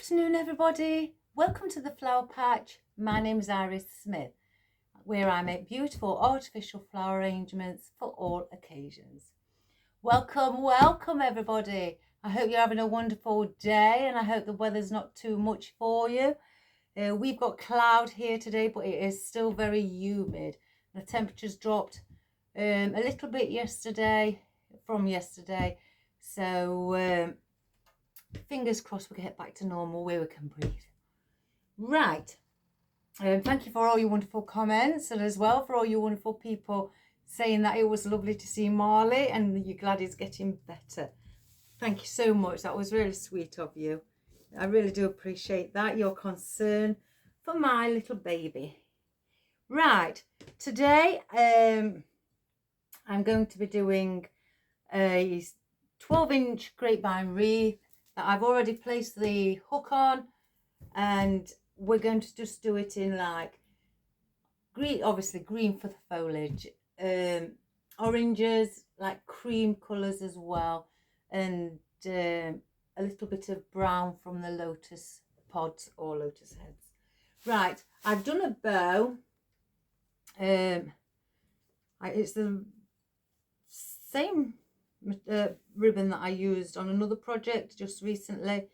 afternoon, everybody. Welcome to the Flower Patch. My name is Iris Smith, where I make beautiful artificial flower arrangements for all occasions. Welcome, everybody. I hope you're having a wonderful day, and I hope the weather's not too much for you. We've got cloud here today, but it is still very humid. The temperature's dropped a little bit from yesterday. So fingers crossed we get back to normal where we can breathe. Right. Thank you for all your wonderful comments, and as well for all you wonderful people saying that it was lovely to see Marley and you're glad he's getting better. Thank you so much. That was really sweet of you. I really do appreciate that, your concern for my little baby. Right. Today I'm going to be doing a 12-inch grapevine wreath that I've already placed the hook on, and we're going to just do it in like green, obviously green for the foliage, oranges, like cream colours as well, and a little bit of brown from the lotus pods or lotus heads. Right, I've done a bow. It's the same ribbon that I used on another project just recently,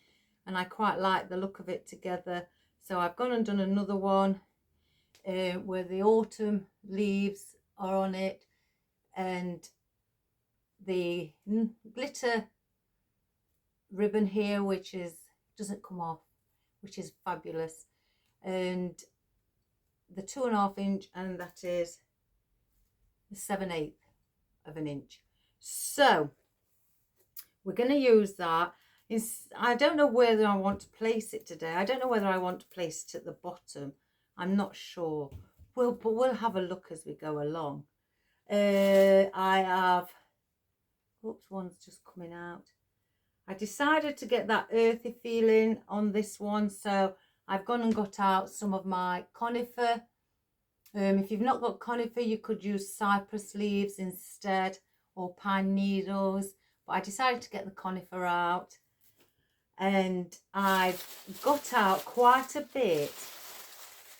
and I quite like the look of it together. So I've gone and done another one where the autumn leaves are on it, and the glitter ribbon here, which doesn't come off, which is fabulous, and the 2.5 inch, and that is the 7/8 of an inch. So we're going to use that. I don't know whether I want to place it today. I don't know whether I want to place it at the bottom. I'm not sure. But we'll have a look as we go along. I have, oops, one's just coming out. I decided to get that earthy feeling on this one, so I've gone and got out some of my conifer. If you've not got conifer, you could use cypress leaves instead, or pine needles, but I decided to get the conifer out, and I've got out quite a bit.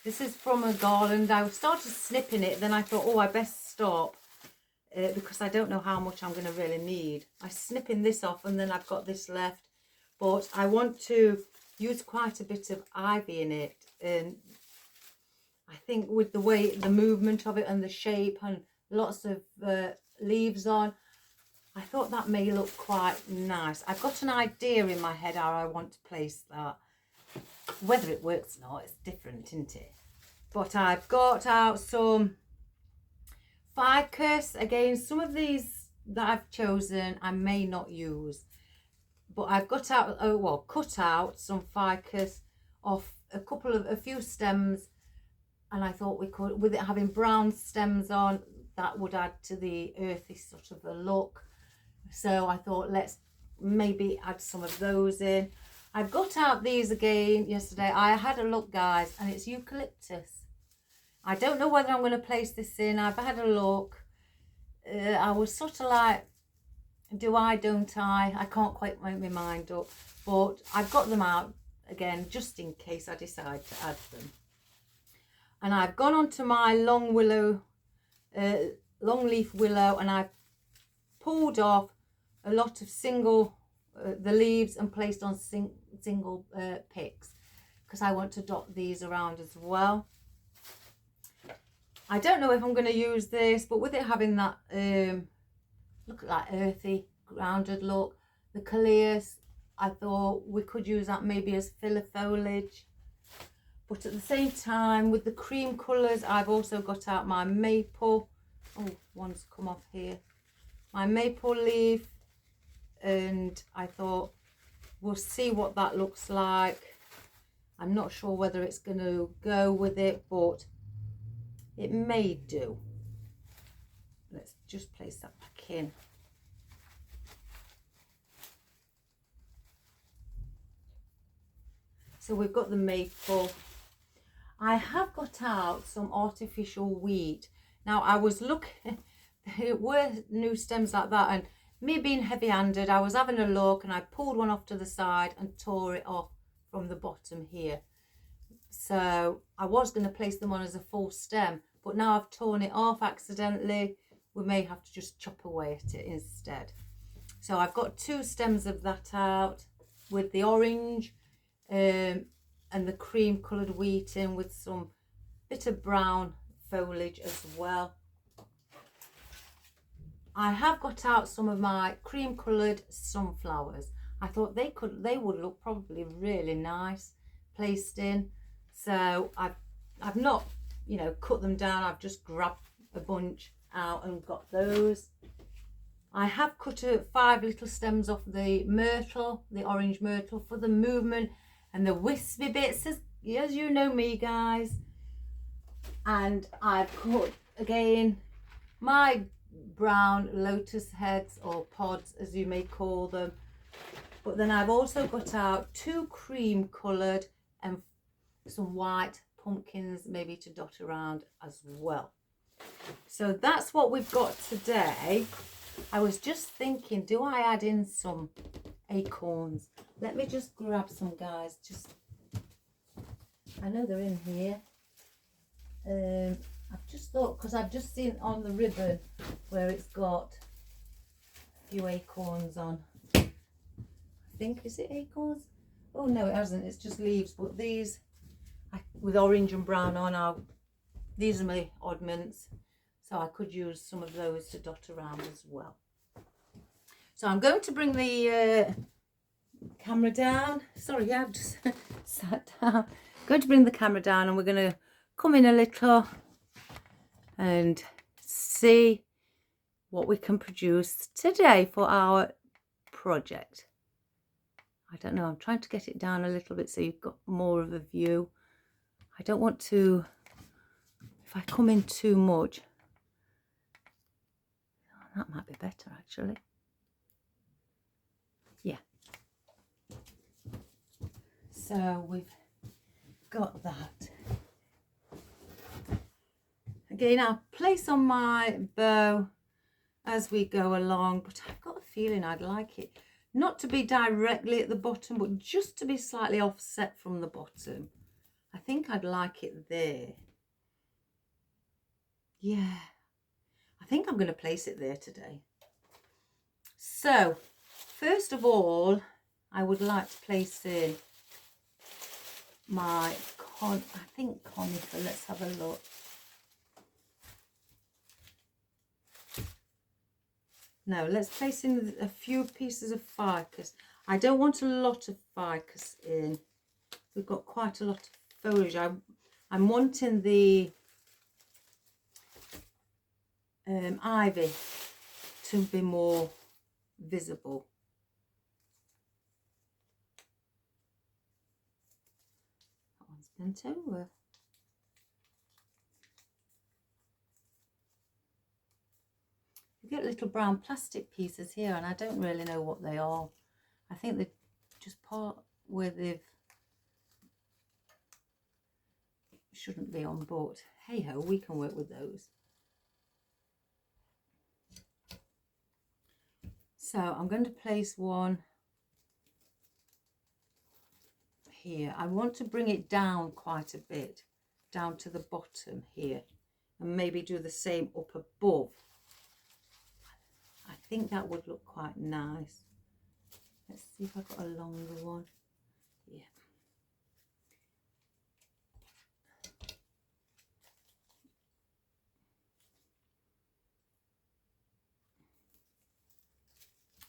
This is from a garland. I started snipping it, then I thought, oh, I best stop because I don't know how much I'm going to really need. I'm snipping this off, and then I've got this left, but I want to use quite a bit of ivy in it, and I think with the way, the movement of it and the shape and lots of leaves on, I thought that may look quite nice. I've got an idea in my head how I want to place that. Whether it works or not, it's different, isn't it? But I've got out some ficus. Again, some of these that I've chosen I may not use, but I've got out, cut out some ficus off a few stems, and I thought we could, with it having brown stems on, that would add to the earthy sort of a look. So I thought, let's maybe add some of those in. I've got out these again yesterday. I had a look, guys, and it's eucalyptus. I don't know whether I'm going to place this in. I've had a look. I was sort of like, do I, don't I? I can't quite make my mind up. But I've got them out again, just in case I decide to add them. And I've gone on to my long leaf willow, and I've pulled off a lot of the leaves and placed on single picks, because I want to dot these around as well. I don't know if I'm going to use this, but with it having that look at that earthy grounded look, the calleas, I thought we could use that maybe as filler foliage. But at the same time, with the cream colours, I've also got out my maple. Oh, one's come off here. My maple leaf, and I thought we'll see what that looks like. I'm not sure whether it's going to go with it, but it may do. Let's just place that back in. So we've got the maple. I have got out some artificial wheat. Now I was looking, there were new stems like that, and me being heavy-handed, I was having a look and I pulled one off to the side and tore it off from the bottom here. So I was going to place them on as a full stem, but now I've torn it off accidentally. We may have to just chop away at it instead. So I've got 2 stems of that out with the orange and the cream coloured wheat in with some bit of brown foliage as well. I have got out some of my cream coloured sunflowers. I thought they would look probably really nice placed in. So I've not, you know, cut them down. I've just grabbed a bunch out and got those. I have cut 5 little stems off the myrtle, the orange myrtle, for the movement and the wispy bits, as you know me, guys. And I've cut again my brown lotus heads, or pods as you may call them. But then I've also got out 2 cream coloured and some white pumpkins, maybe to dot around as well. So that's what we've got today. I was just thinking, do I add in some acorns? Let me just grab some, guys. I know they're in here. I've just thought, because I've just seen on the ribbon where it's got a few acorns on. I think, is it acorns? Oh no, it hasn't, it's just leaves. But these, with orange and brown on, these are my oddments. So I could use some of those to dot around as well. So I'm going to bring the camera down. Sorry, I've just sat down. I'm going to bring the camera down and we're going to come in a little and see what we can produce today for our project. I don't know, I'm trying to get it down a little bit so you've got more of a view. I don't want to, if I come in too much, that might be better actually. Yeah. So we've got that. Again, I'll place on my bow as we go along, but I've got a feeling I'd like it not to be directly at the bottom, but just to be slightly offset from the bottom. I think I'd like it there. Yeah. I think I'm going to place it there today. So, first of all, I would like to place in my conifer. Let's have a look. Now, let's place in a few pieces of ficus. I don't want a lot of ficus in. We've got quite a lot of foliage. I'm wanting the ivy to be more visible. That one's bent over. You get little brown plastic pieces here and I don't really know what they are. I think they're just part where they've shouldn't be on, but hey ho, we can work with those. So I'm going to place one here. I want to bring it down quite a bit, down to the bottom here, and maybe do the same up above. I think that would look quite nice. Let's see if I've got a longer one. Yeah.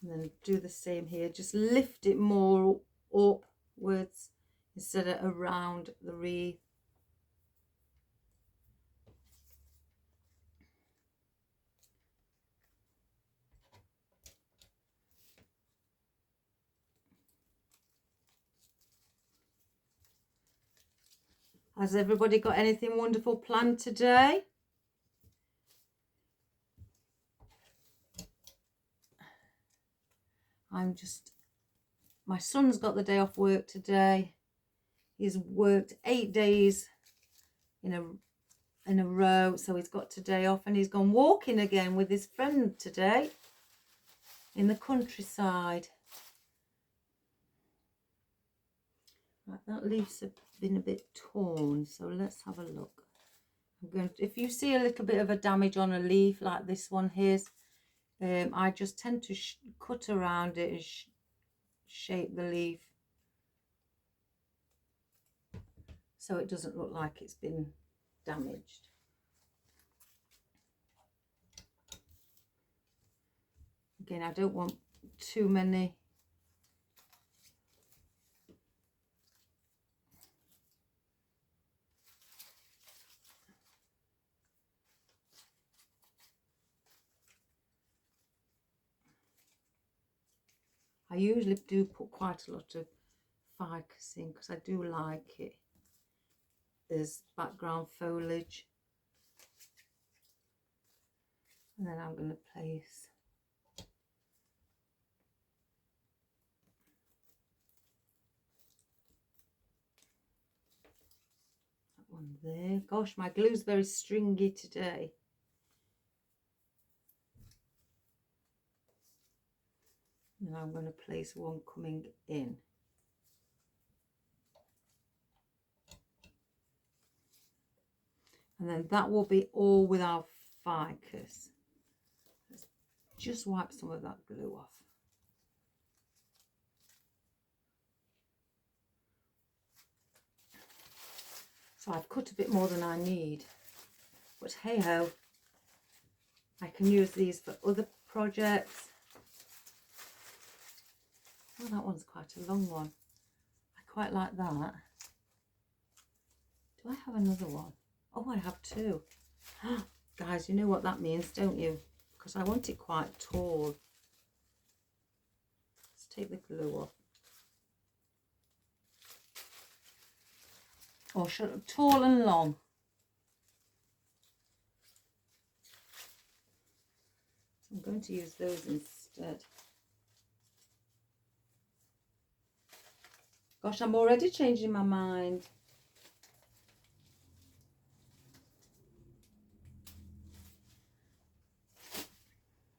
And then do the same here, just lift it more upwards instead of around the wreath. Has everybody got anything wonderful planned today? My son's got the day off work today. He's worked 8 days in a row, so he's got today off, and he's gone walking again with his friend today in the countryside. Right, that leaf's been a bit torn, so let's have a look. I'm going to, if you see a little bit of a damage on a leaf like this one here, I just tend to cut around it and shape the leaf so it doesn't look like it's been damaged. Again, I don't want too many. I usually do put quite a lot of ficus in because I do like it as background foliage. And then I'm going to place that one there. Gosh, my glue's very stringy today. Now I'm going to place one coming in. And then that will be all with our ficus. Let's just wipe some of that glue off. So I've cut a bit more than I need, but hey ho, I can use these for other projects. Oh, that one's quite a long one. I quite like that. Do I have another one? Oh, I have two. Guys, you know what that means, don't you? Because I want it quite tall. Let's take the glue off. Or tall and long. So I'm going to use those instead. Gosh, I'm already changing my mind.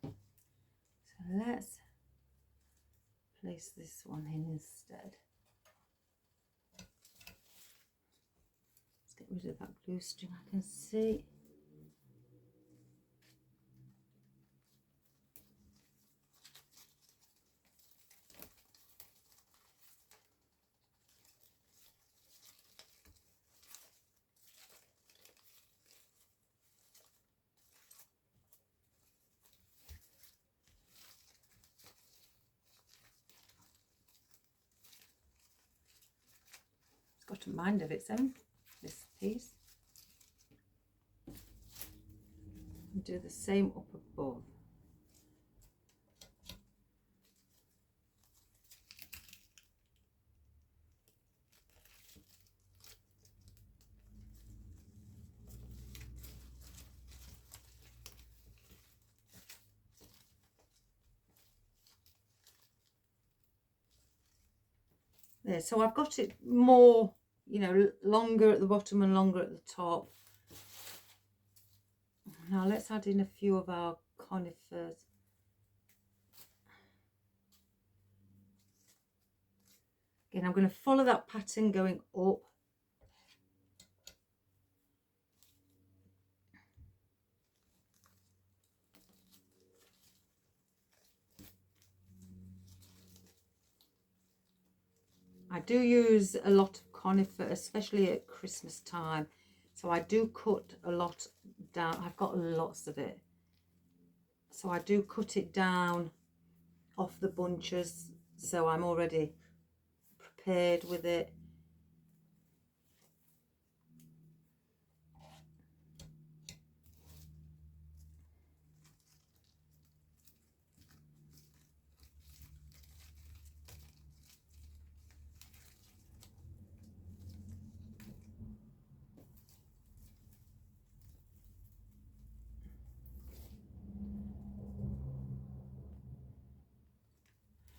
So let's place this one in instead. Let's get rid of that glue string I can see. Got a mind of its own, this piece. And do the same up above. There, so I've got it more, you know, longer at the bottom and longer at the top. Now let's add in a few of our conifers. Again, I'm going to follow that pattern going up. I do use a lot of conifer, especially at Christmas time. So I do cut a lot down. I've got lots of it. So I do cut it down off the bunches. So I'm already prepared with it.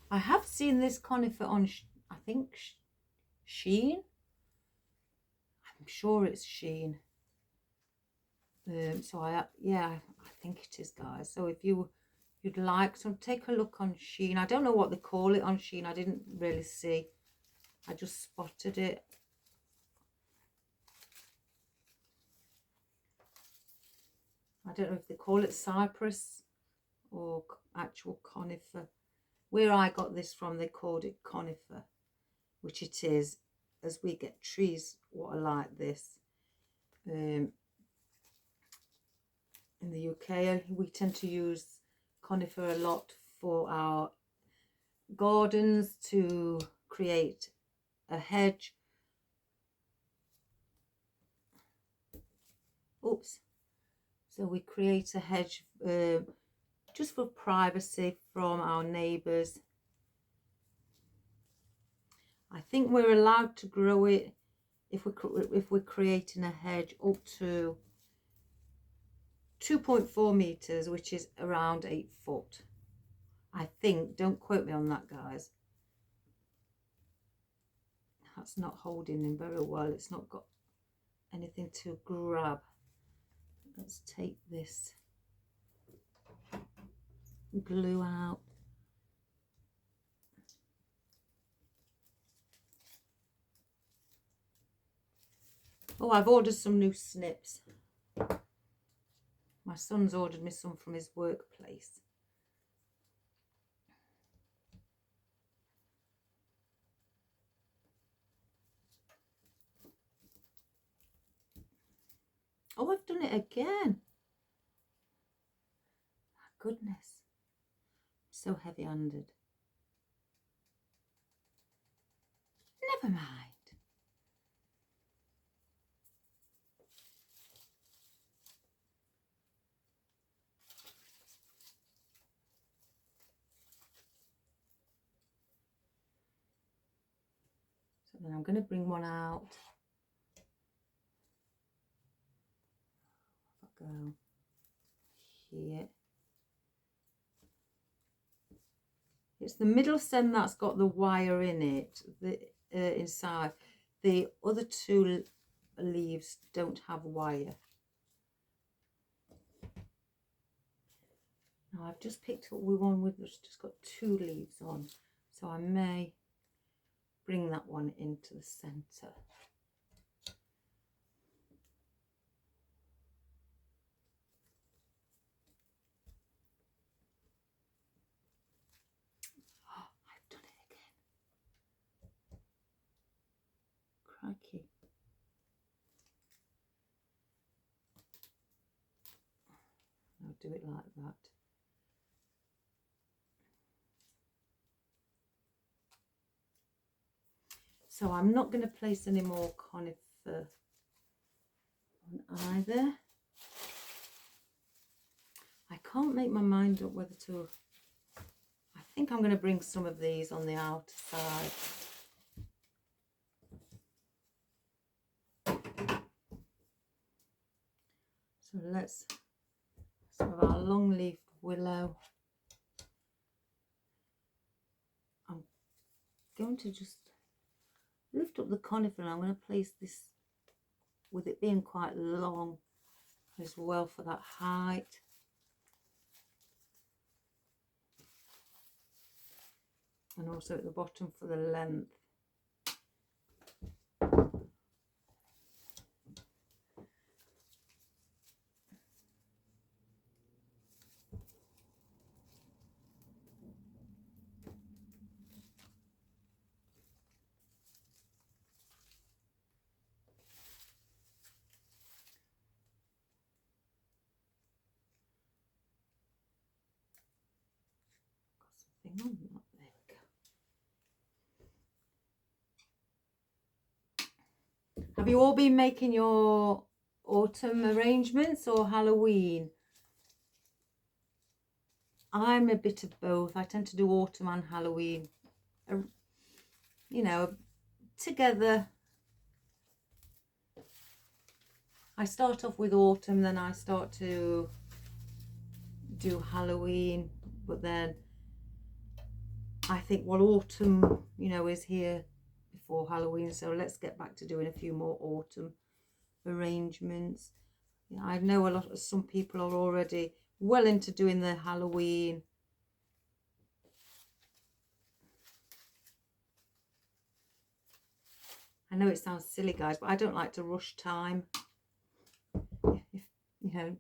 I have seen this conifer on, I think, Shein. I'm sure it's Shein. So yeah, I think it is, guys. So if you'd like to take a look on Shein. I don't know what they call it on Shein. I didn't really see. I just spotted it. I don't know if they call it cypress or actual conifer. Where I got this from, they called it conifer, which it is, as we get trees what are like this. In the UK, we tend to use conifer a lot for our gardens to create a hedge. Oops. So we create a hedge just for privacy from our neighbours. I think we're allowed to grow it if we're creating a hedge up to 2.4 meters, which is around 8 foot. I think, don't quote me on that, guys. That's not holding in very well. It's not got anything to grab. Let's take this glue out. Oh, I've ordered some new snips. My son's ordered me some from his workplace. Oh, I've done it again. My goodness. I'm so heavy-handed. Never mind. So then I'm going to bring one out. Go here. It's the middle stem that's got the wire in it, the inside. The other two leaves don't have wire. Now I've just picked up one with just got 2 leaves on, so I may bring that one into the center. Crikey. I'll do it like that. So I'm not going to place any more conifer on either. I can't make my mind up whether to... I think I'm going to bring some of these on the outer side. So let's, some of our long-leafed willow. I'm going to just lift up the conifer and I'm going to place this, with it being quite long as well for that height. And also at the bottom for the length. Got something on that. There we go. Have you all been making your autumn arrangements or Halloween? I'm a bit of both. I tend to do autumn and Halloween, you know, together. I start off with autumn, then I start to do Halloween, but then I think, well, autumn, you know, is here before Halloween, so let's get back to doing a few more autumn arrangements. Yeah, I know some people are already well into doing their Halloween. I know it sounds silly, guys, but I don't like to rush time, if you know,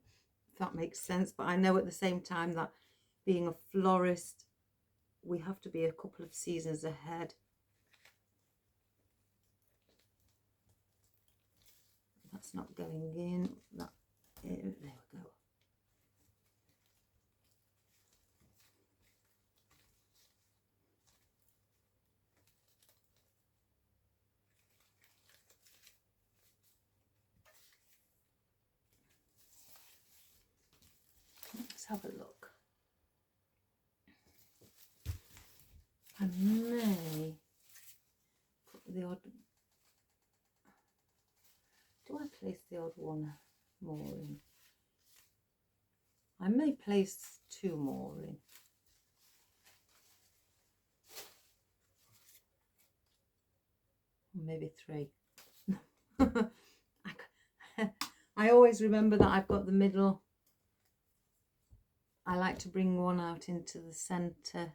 if that makes sense. But I know at the same time that being a florist, we have to be a couple of seasons ahead. That's not going in. That, there we go. Let's have a look. I may put the odd... Do I place the odd one more in? I may place 2 more in. Maybe 3. I always remember that I've got the middle. I like to bring one out into the centre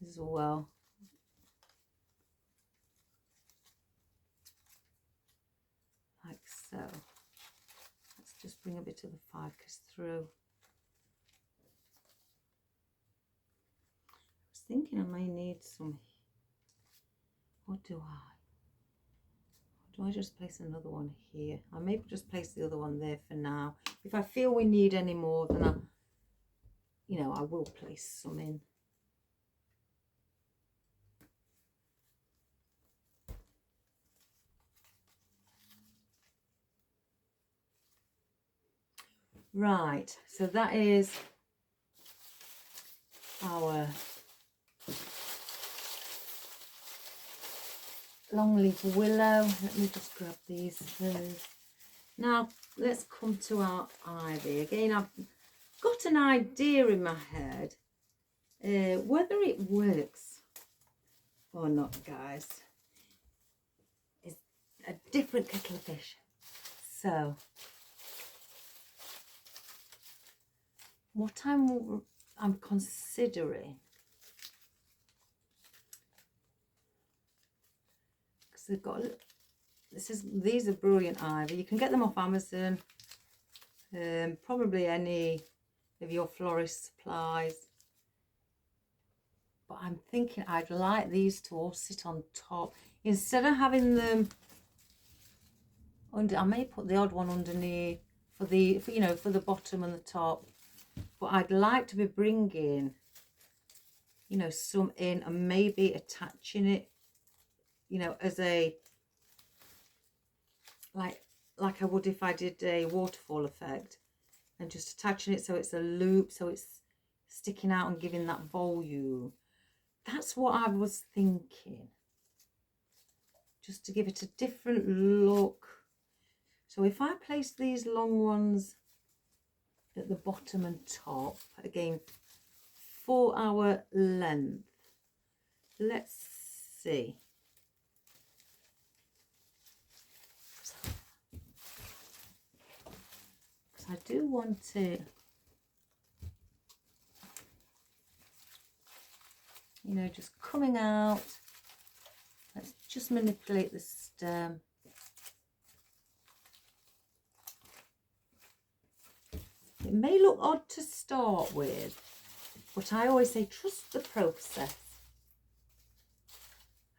as well. Like so. Let's just bring a bit of the ficus through. I was thinking I may need some. What do I? Do I just place another one here? I may just place the other one there for now. If I feel we need any more, then I will place some in. Right, so that is our longleaf willow. Let me just grab these first. Now let's come to our ivy. Again, I've got an idea in my head whether it works or not, guys. It's a different kettle of fish. So what I'm considering, because they've got these are brilliant ivy. You can get them off Amazon, probably any of your florist supplies. But I'm thinking I'd like these to all sit on top instead of having them under. I may put the odd one underneath for the bottom and the top. But I'd like to be bringing, some in and maybe attaching it, as a, like I would if I did a waterfall effect, and just attaching it so it's a loop, so it's sticking out and giving that volume. That's what I was thinking, just to give it a different look. So if I place these long ones at the bottom and top, again for our length, let's see. Because I do want to, just coming out. Let's just manipulate the stem. It may look odd to start with, but I always say trust the process.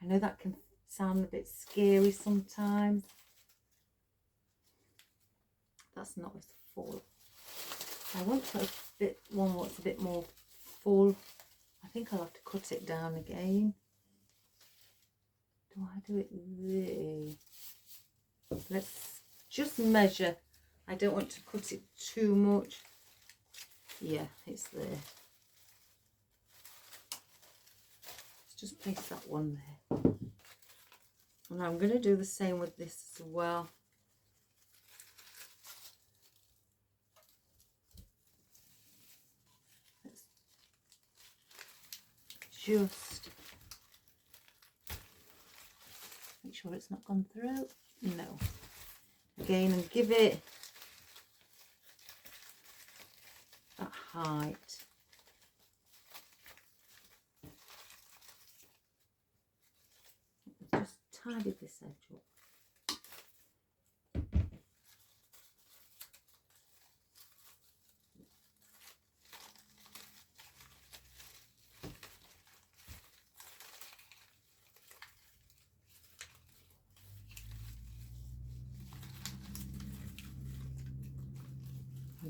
I know that can sound a bit scary sometimes. That's not as full. I want to put one that's a bit more full. I think I'll have to cut it down again. Do I do it there? Let's just measure. I don't want to cut it too much. Yeah, it's there. Let's just place that one there. And I'm going to do the same with this as well. Let's just make sure it's not gone through. No. Again, and give it that height.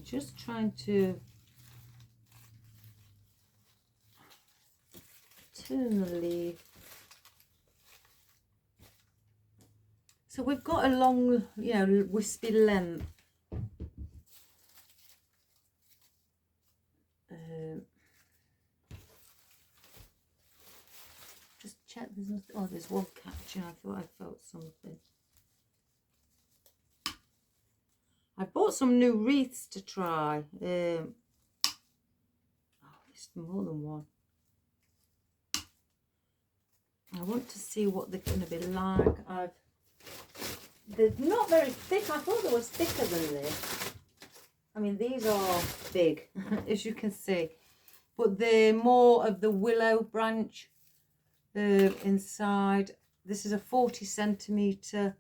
I'm just trying to turn the leaf. So we've got a long, you know, wispy length. Just check, there's nothing, oh, there's one catching. I thought I felt something. I bought some new wreaths to try. Oh, there's more than one. I want to see what they're going to be like. They're not very thick. I thought they was thicker than this. I mean, these are big, as you can see. But they're more of the willow branch inside. This is a 40 centimetre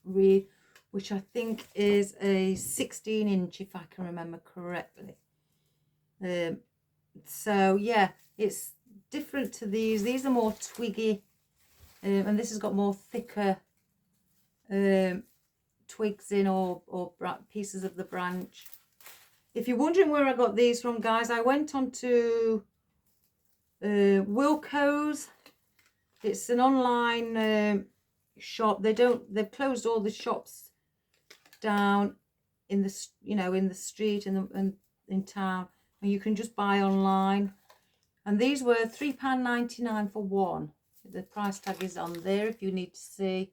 wreath, which I think is a 16-inch, if I can remember correctly. So, yeah, it's different to these. These are more twiggy, and this has got more thicker twigs in or pieces of the branch. If you're wondering where I got these from, guys, I went on to Wilco's. It's an online shop. They've closed all the shops down in the, you know, in the street and in town, and you can just buy online. And these were £3.99 for one. The price tag is on there if you need to see.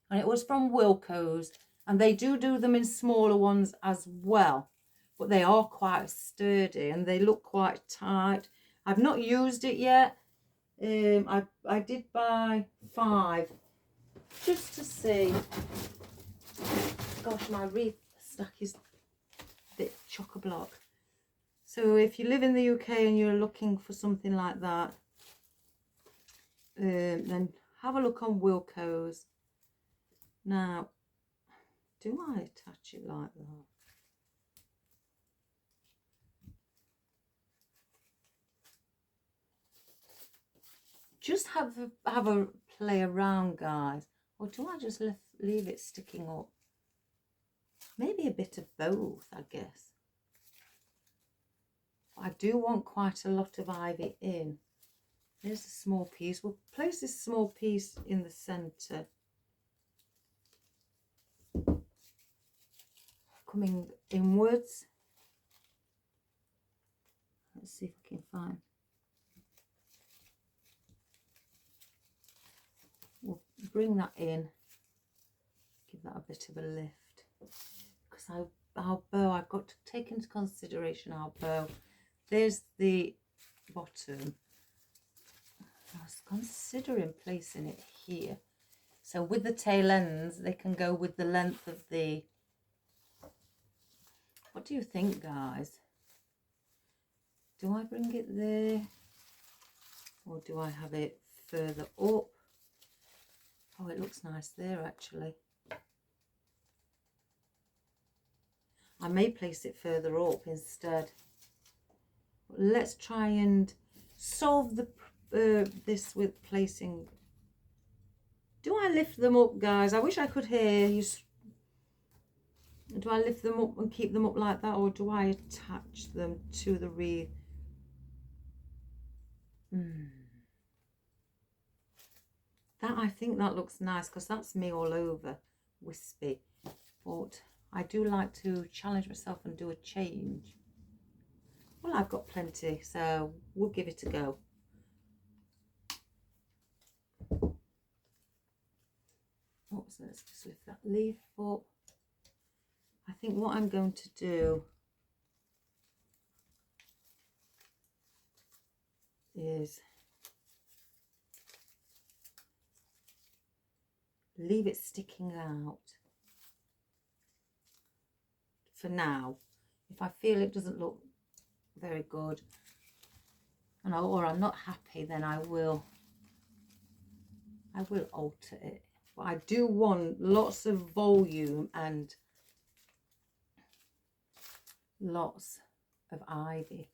And it was from Wilco's, and they do them in smaller ones as well, but they are quite sturdy and they look quite tight. I've not used it yet. I did buy 5 just to see. Gosh, my wreath stack is a bit chock-a-block. So if you live in the UK and you're looking for something like that, then have a look on Wilco's. Now, do I attach it like that? Just have a play around, guys. Or do I just leave it sticking up? Maybe a bit of both, I guess. I do want quite a lot of ivy in. There's a small piece. We'll place this small piece in the centre. Coming inwards. Let's see if I can find. We'll bring that in. Give that a bit of a lift. Because our bow, I've got to take into consideration our bow. There's the bottom. I was considering placing it here. So with the tail ends, they can go with the length of the... What do you think, guys? Do I bring it there? Or do I have it further up? Oh, it looks nice there, actually. I may place it further up instead. Let's try and solve the this with placing. Do I lift them up, guys? I wish I could hear you. Do I lift them up and keep them up like that, or do I attach them to the wreath? That, I think that looks nice, because that's me all over wispy. But I do like to challenge myself and do a change. Well, I've got plenty, so we'll give it a go. Oops, let's just lift that leaf up. I think what I'm going to do is leave it sticking out for now. If I feel it doesn't look very good, and or I'm not happy, then I will alter it. But I do want lots of volume and lots of ivy.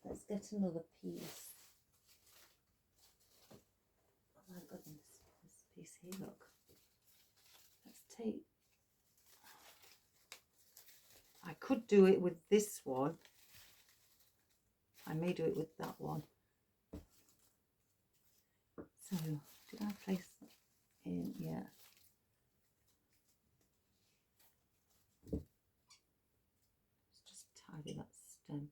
Let's get another piece. Oh my goodness, this piece here, look. Let's take... I could do it with this one. I may do it with that one. So did I place that in? Yeah. Let's just tidy that stem.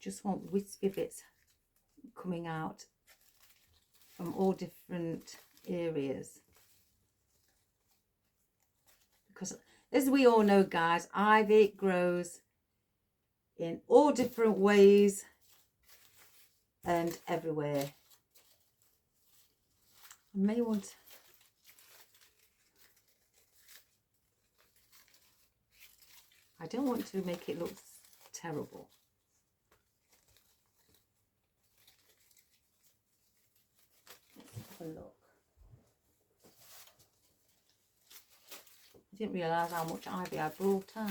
Just want wispy bits coming out from all different areas, because as we all know, guys, ivy grows in all different ways and everywhere. I may want, I don't want to make it look terrible. Look, I didn't realise how much ivy I brought out.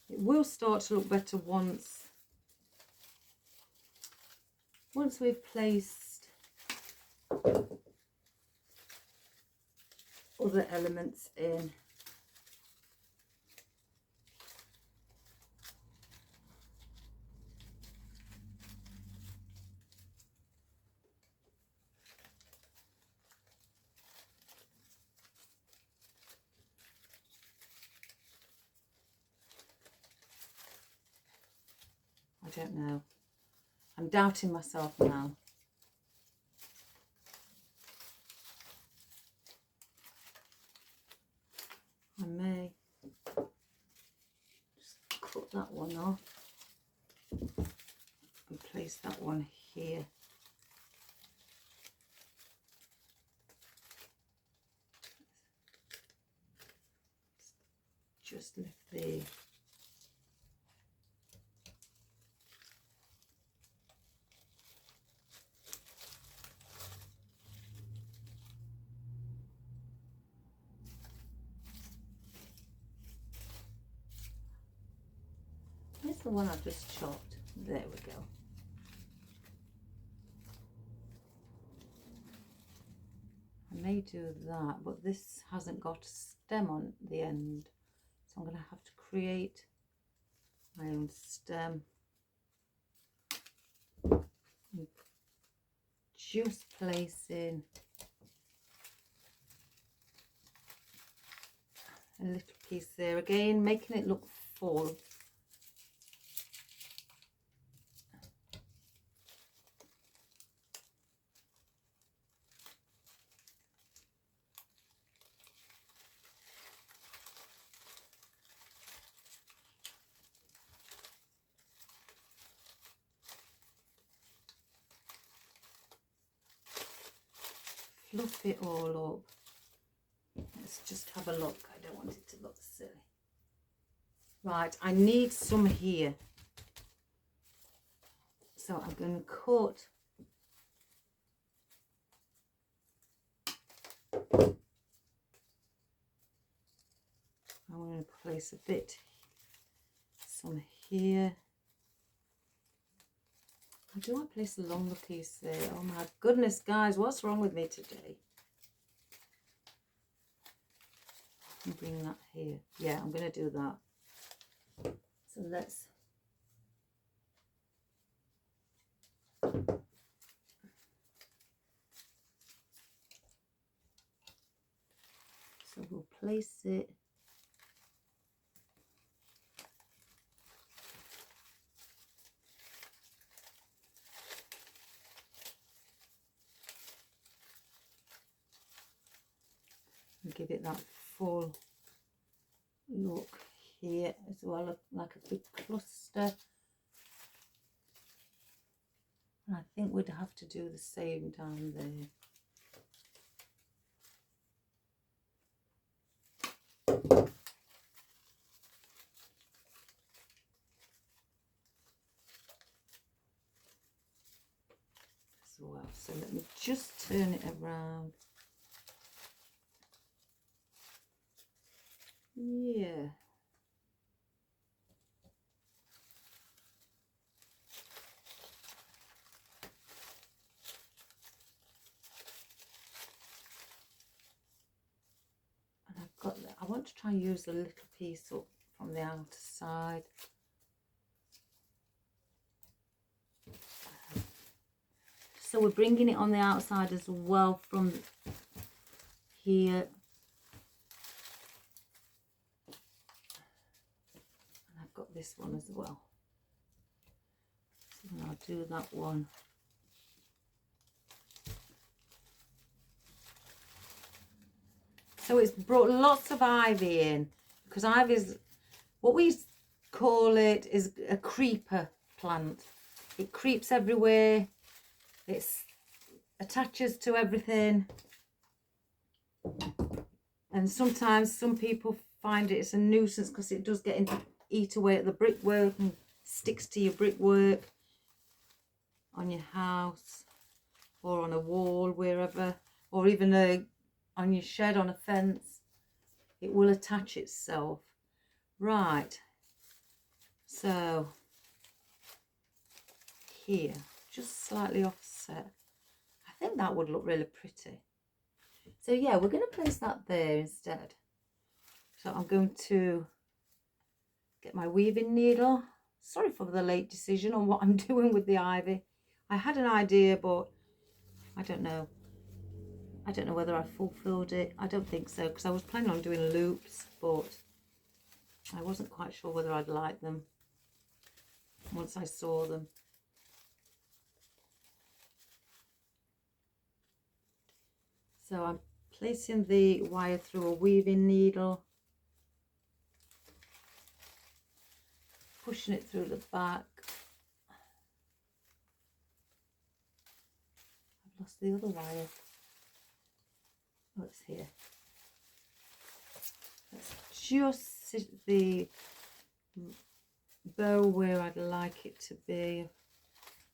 It will start to look better once we've placed other elements in. I don't know. I'm doubting myself now. I may just cut that one off and place that one here. Just lift the Here's the one I've just chopped. There we go. I may do that, but this hasn't got a stem on the end, so I'm going to have to create my own stem. And just placing a little piece there again, making it look full. Fluff it all up. Let's just have a look. I don't want it to look silly. Right, I need some here. So I'm going to cut I'm going to place a bit, some here. How do I place a longer piece there? Oh my goodness, guys, what's wrong with me today? I'll bring that here. Yeah, I'm going to do that. So let's we'll place it and give it that full look here as well, like a big cluster. And I think we'd have to do the same down there. well. So let me just turn it around. Yeah. And I've got that. I want to try and use a little piece up from the outer side. So we're bringing it on the outside as well from here. And I've got this one as well. So I'll do that one. So it's brought lots of ivy in, because ivy's, what we call it, is a creeper plant. It creeps everywhere. It attaches to everything. And sometimes some people find it's a nuisance because it does get into, eat away at the brickwork and sticks to your brickwork on your house or on a wall, wherever, or even on your shed, on a fence. It will attach itself. Right, so here, just slightly offset. I think that would look really pretty. So yeah, we're going to place that there instead. So I'm going to get my weaving needle. Sorry for the late decision on what I'm doing with the ivy. I had an idea, but I don't know. I don't know whether I fulfilled it. I don't think so, because I was planning on doing loops, but I wasn't quite sure whether I'd like them once I saw them. So I'm placing the wire through a weaving needle, pushing it through the back. I've lost the other wire. Oh, it's here. Let's just sit the bow where I'd like it to be,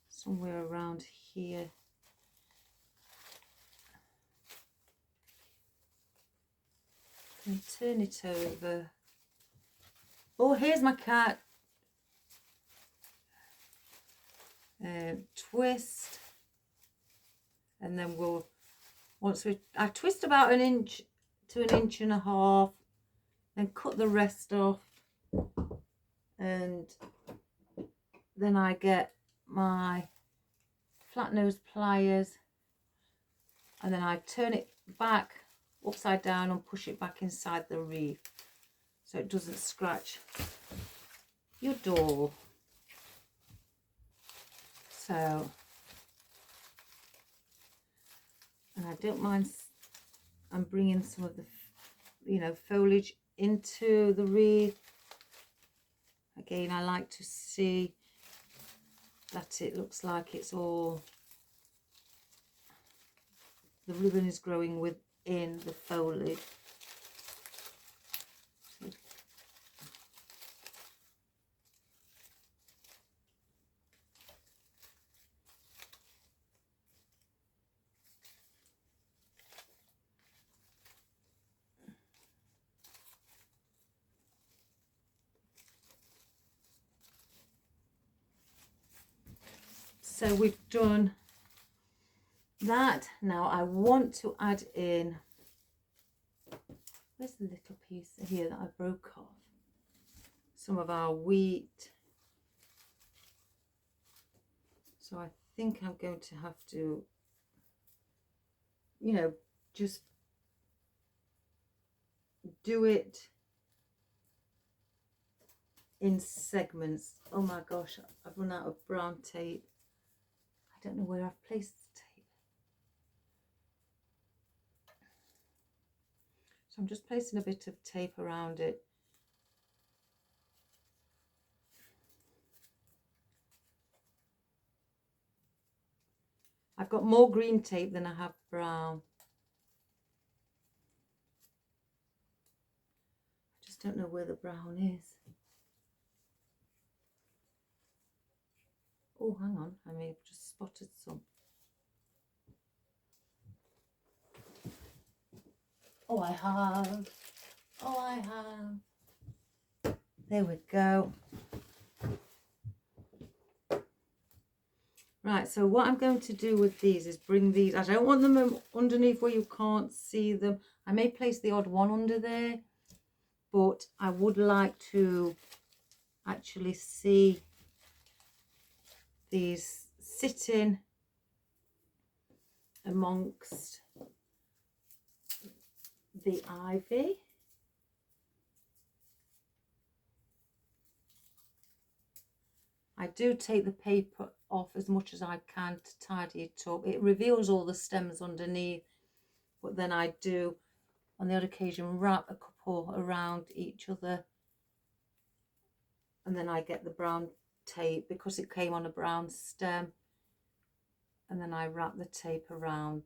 somewhere around here. And turn it over. Oh, here's my cat. Twist, and then we'll, I twist about 1 inch to 1.5 inches, then cut the rest off, and then I get my flat nose pliers, and then I turn it back upside down and push it back inside the wreath so it doesn't scratch your door. So, and I don't mind, I'm bringing some of the, foliage into the wreath. Again, I like to see that it looks like it's all, the ribbon is growing within the foliage. So we've done that. Now I want to add in, where's the little piece here that I broke off? Some of our wheat. So I think I'm going to have to, just do it in segments. Oh my gosh, I've run out of brown tape. I don't know where I've placed the tape. So I'm just placing a bit of tape around it. I've got more green tape than I have brown. I just don't know where the brown is. Oh, hang on, I may have just spotted some. Oh, I have. Oh, I have. There we go. Right, so what I'm going to do with these is bring these, I don't want them underneath where you can't see them. I may place the odd one under there, but I would like to actually see these sitting amongst the ivy. I do take the paper off as much as I can to tidy it up. It reveals all the stems underneath, but then I do on the odd occasion wrap a couple around each other, and then I get the brown tape because it came on a brown stem, and then I wrap the tape around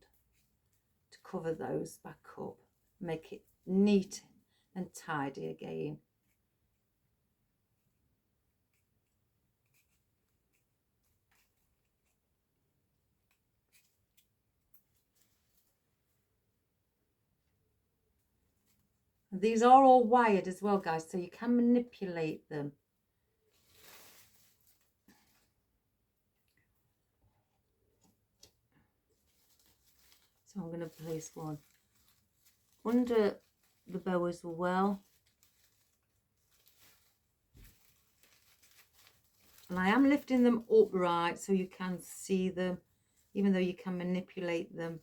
to cover those back up, make it neat and tidy again. These are all wired as well, guys, so you can manipulate them. So I'm going to place one under the bow as well. And I am lifting them upright so you can see them, even though you can manipulate them.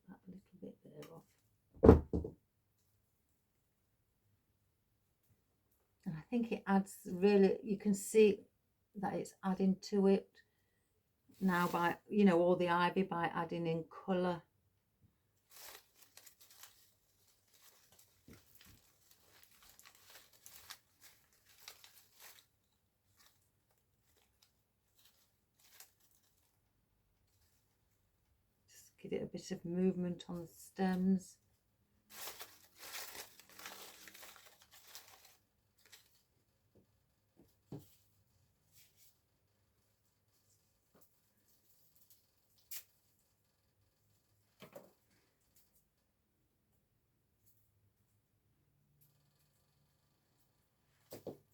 That little bit there off, and I think it adds, really, you can see that it's adding to it now by, you know, all the ivy, by adding in colour. Just give it a bit of movement on the stems.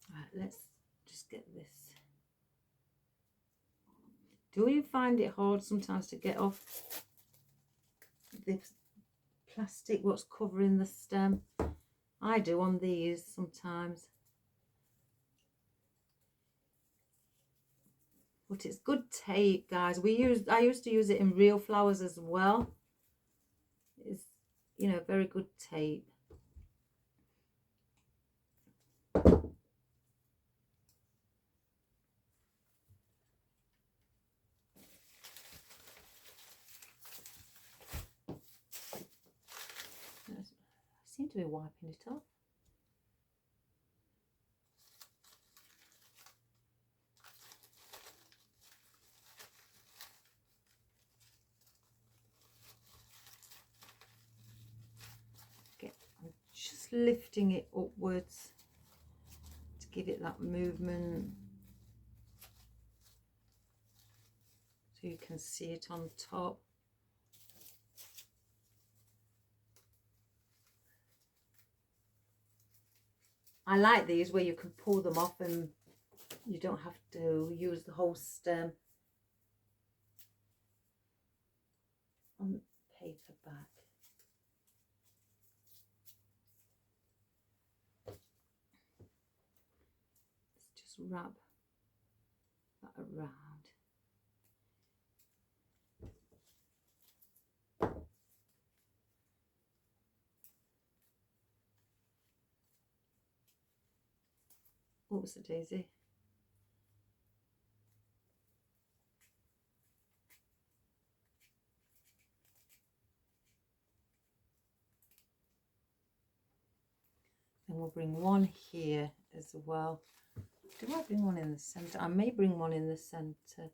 Right, let's just get this. Do you find it hard sometimes to get off this plastic, what's covering the stem? I do on these sometimes. But it's good tape, guys. I used to use it in real flowers as well. It's, you know, very good tape. I seem to be wiping it off. I'm just lifting it upwards to give it that movement so you can see it on top. I like these where you can pull them off and you don't have to use the whole stem on the paper back. Let's just wrap that around. Oops, a daisy. bring one here as well. Do I bring one in the centre? I may bring one in the centre.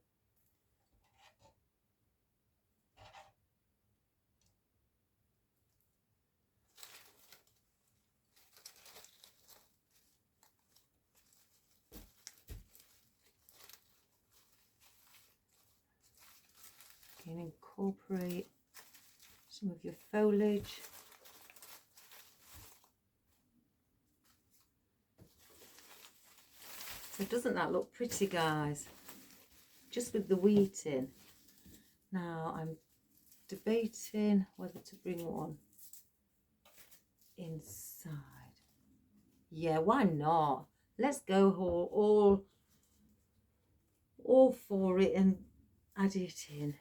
Again, incorporate some of your foliage. So doesn't that look pretty, guys? Just with the wheat in. Now I'm debating whether to bring one inside. Yeah, why not? Let's go all for it and add it in.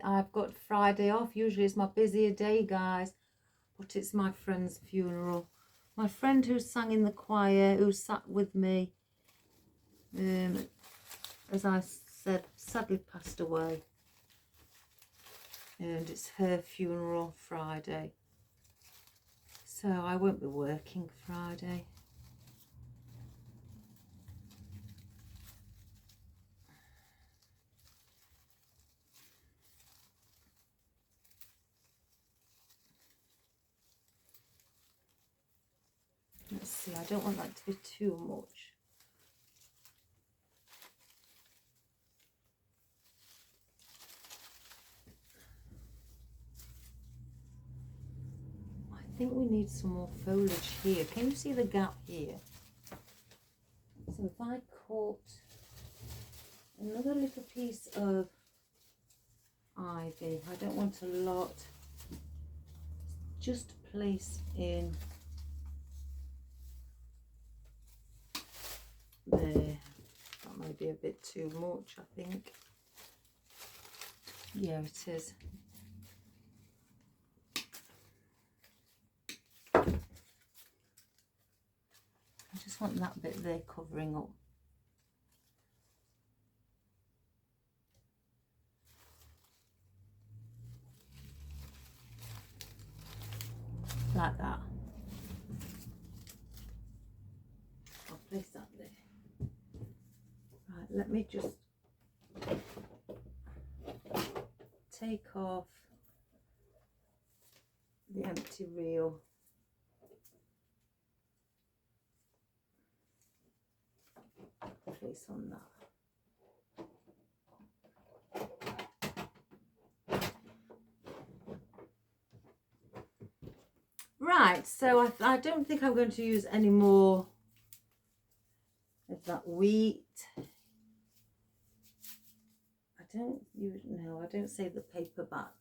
I've got Friday off. Usually it's my busier day, guys, but it's my friend's funeral. My friend who sang in the choir, who sat with me, as I said, sadly passed away. And it's her funeral Friday. So I won't be working Friday. Let's see, I don't want that to be too much. I think we need some more foliage here. Can you see the gap here? So if I cut another little piece of ivy, I don't want a lot, just place in there. That might be a bit too much, I think. Yeah, it is. I just want that bit there covering up. Like that. I'll place that there. Right, let me just take off the empty reel. Place on that. Right, so I don't think I'm going to use any more of that wheat. I don't save the paper back.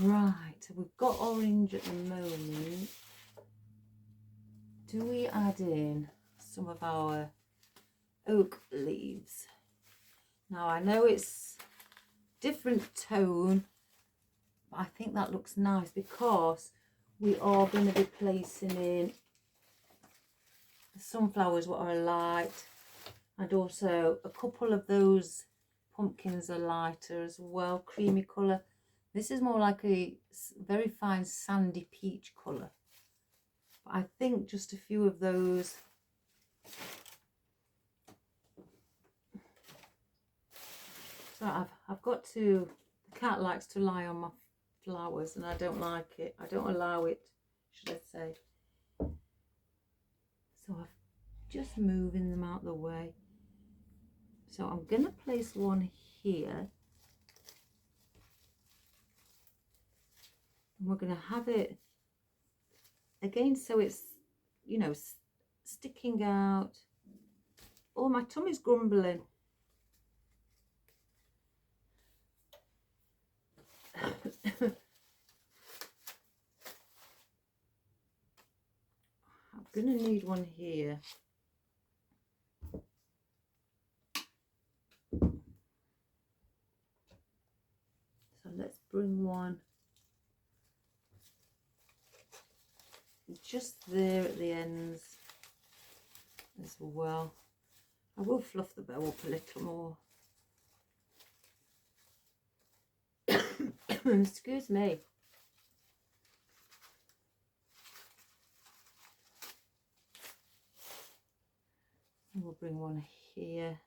Right, we've got orange at the moment. Do we add in some of our oak leaves? Now I know it's different tone, but I think that looks nice because we are going to be placing in the sunflowers what are light, and also a couple of those pumpkins are lighter as well, creamy colour. This is more like a very fine sandy peach colour. But I think just a few of those. So I've got to, the cat likes to lie on my flowers and I don't like it. I don't allow it, should I say. So I'm just moving them out the way. So I'm going to place one here. And we're going to have it again so it's, you know, sticking out. Oh, my tummy's grumbling. going to need one here. So let's bring one just there at the ends as well. I will fluff the bow up a little more. Excuse me. And we'll bring one here.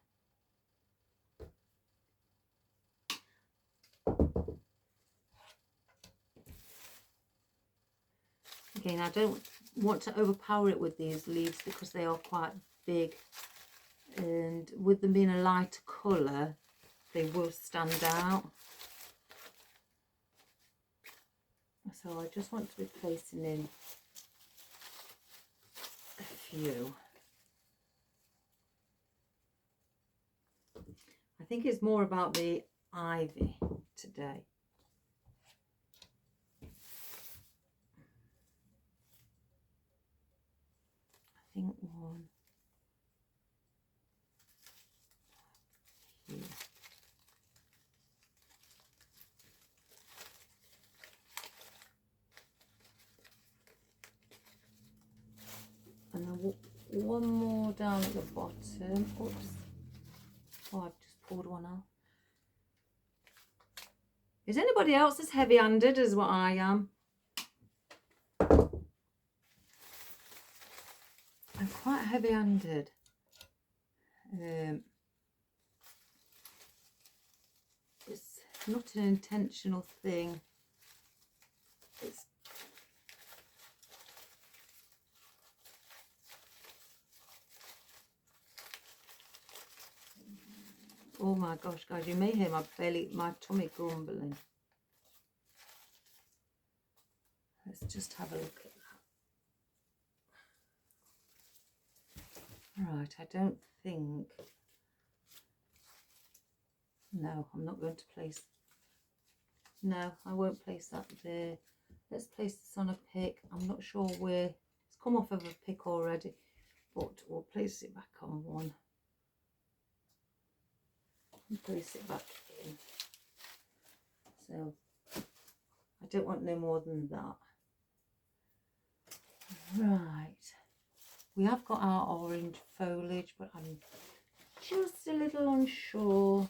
Again, I don't want to overpower it with these leaves because they are quite big, and with them being a lighter colour they will stand out. So I just want to be placing in a few. I think it's more about the ivy today. I think one here. And then one more down at the bottom. Oops. Oh, I've just pulled one out. Is anybody else as heavy-handed as what I am? I'm quite heavy-handed. It's not an intentional thing. It's oh my gosh, guys, you may hear my tummy grumbling. Let's just have a look at that. Right, I don't think... No, I'm not going to place... No, I won't place that there. Let's place this on a pick. I'm not sure where... It's come off of a pick already, but we'll place it back on one. And place it back in. So, I don't want no more than that. Right. We have got our orange foliage, but I'm just a little unsure.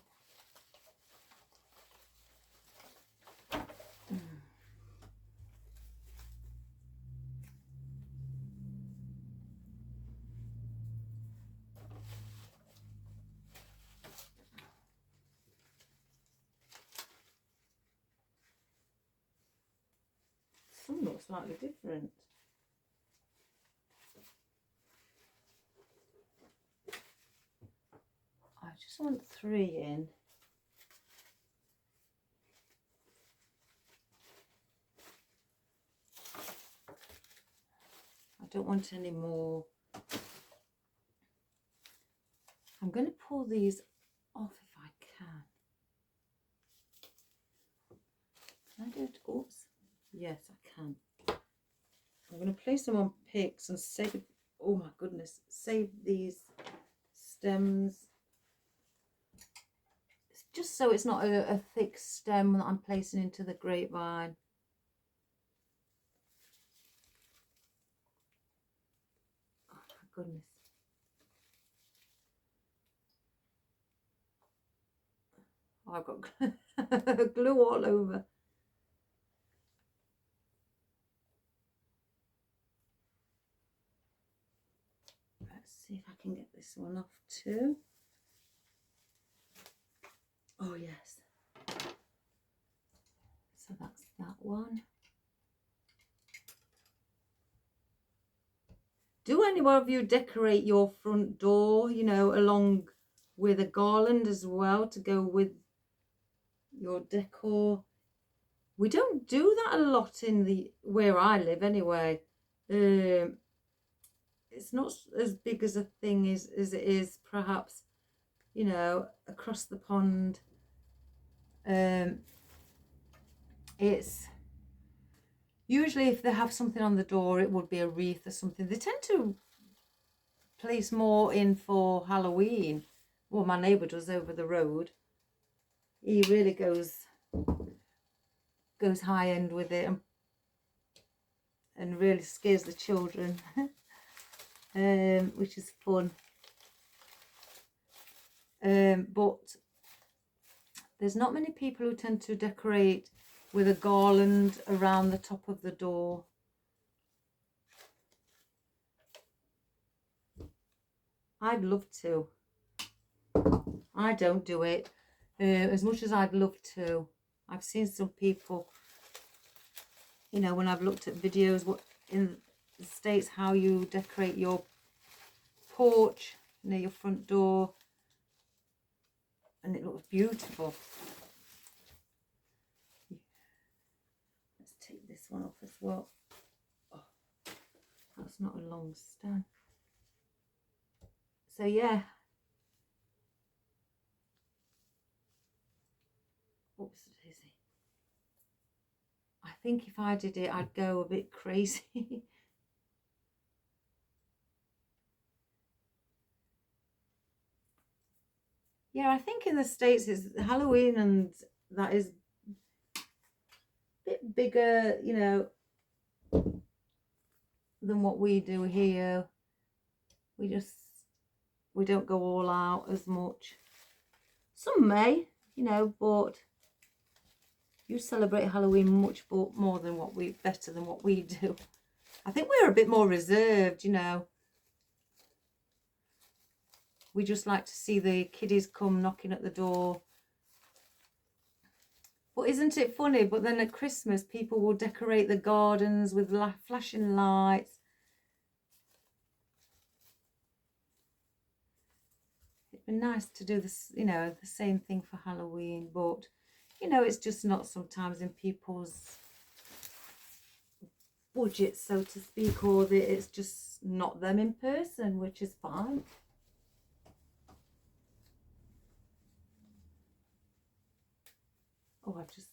Some look slightly different. I just want 3 in. I don't want any more. I'm going to pull these off if I can. Can I do it? Oops. Yes, I can. I'm going to place them on picks and save, oh my goodness, save these stems. It's just so it's not a thick stem that I'm placing into the grapevine. Oh my goodness. Oh, I've got glue all over. See if I can get this one off too. Oh yes. So that's that one. Do any of you decorate your front door, you know, along with a garland as well to go with your decor? We don't do that a lot in the where I live anyway. It's not as big as a thing as it is perhaps, you know, across the pond. It's Usually if they have something on the door, it would be a wreath or something. They tend to place more in for Halloween. Well, my neighbour does over the road. He really goes high end with it and really scares the children, which is fun. But there's not many people who tend to decorate with a garland around the top of the door. I'd love to. I don't do it as much as I'd love to. I've seen some people, you know, when I've looked at videos what in the States, how you decorate your porch near your front door, and it looks beautiful. Let's take this one off as well. Oh, that's not a long stem. So yeah. Oops, daisy. I think if I did it, I'd go a bit crazy. Yeah, I think in the States it's Halloween, and that is a bit bigger, you know, than what we do here. We don't go all out as much. Some may, you know, but you celebrate Halloween much more than better than what we do. I think we're a bit more reserved, you know. We just like to see the kiddies come knocking at the door. But isn't it funny? But then at Christmas, people will decorate the gardens with flashing lights. It'd be nice to do this, you know, the same thing for Halloween, but you know, it's just not sometimes in people's budget, so to speak, or it's just not them in person, which is fine. Oh, I've just...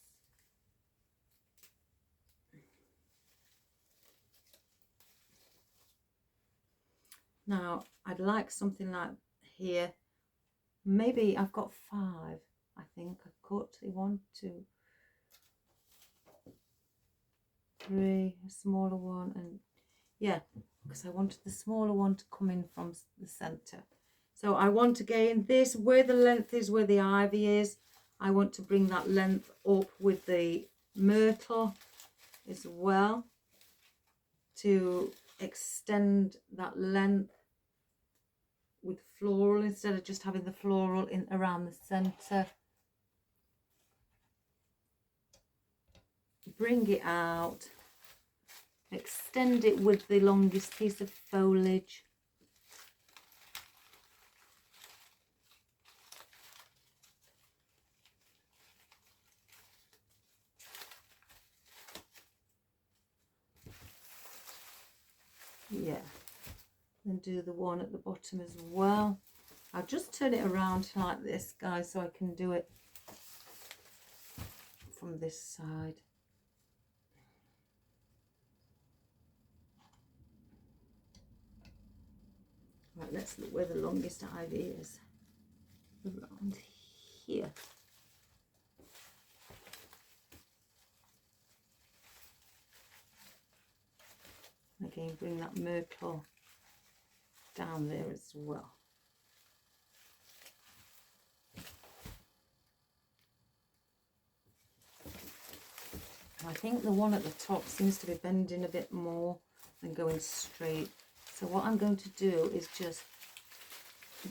Now, I'd like something like here. Maybe I've got 5, I think. I've cut 1, 2, 3, a smaller one, and yeah, because I wanted the smaller one to come in from the center. So I want, again, this, where the length is, where the ivy is, I want to bring that length up with the myrtle as well, to extend that length with floral instead of just having the floral in around the center. Bring it out, extend it with the longest piece of foliage. Yeah, and do the one at the bottom as well. I'll just turn it around like this, guys, so I can do it from this side. Right, let's look where the longest ivy is. Around here. Again, bring that myrtle down there as well. I think the one at the top seems to be bending a bit more than going straight. So what I'm going to do is just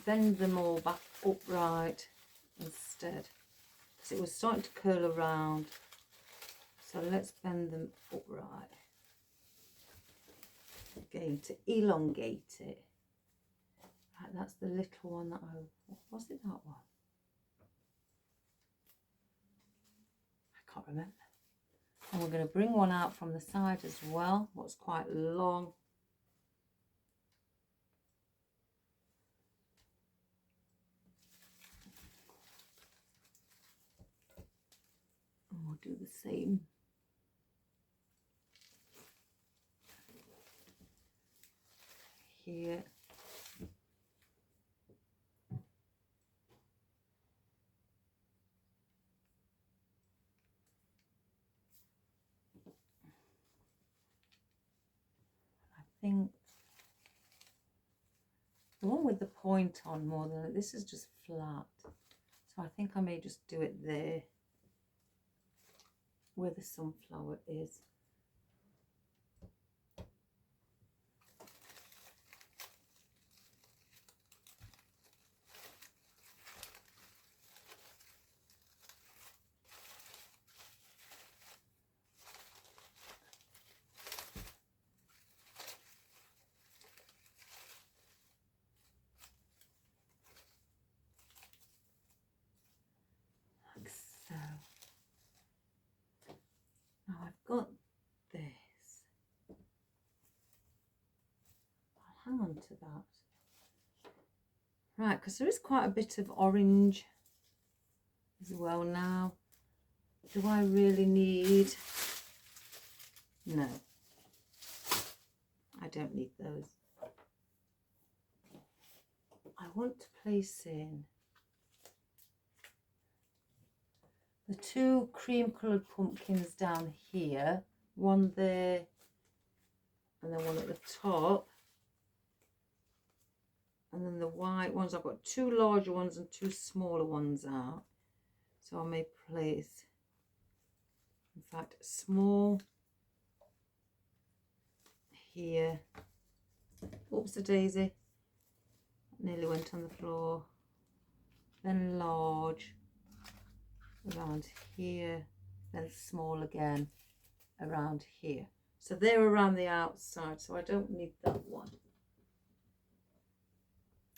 bend them all back upright instead, because it was starting to curl around. So let's bend them upright. Again, to elongate it. Right, that's the little one that was it that one? I can't remember. And we're going to bring one out from the side as well, what's quite long. And we'll do the same. think the one with the point on more than this is just flat. So I think I may just do it there where the sunflower is. Like so. Now I've got this. I'll hang on to that. Right, because there is quite a bit of orange as well now. Do I really need? No, I don't need those. I want to place in the two cream coloured pumpkins down here, one there and then one at the top, and then the white ones. I've got two larger ones and two smaller ones out, so I may place, in fact, small here. Oops, a daisy, nearly went on the floor. Then large around here, then small again around here. So they're around the outside, so I don't need that one.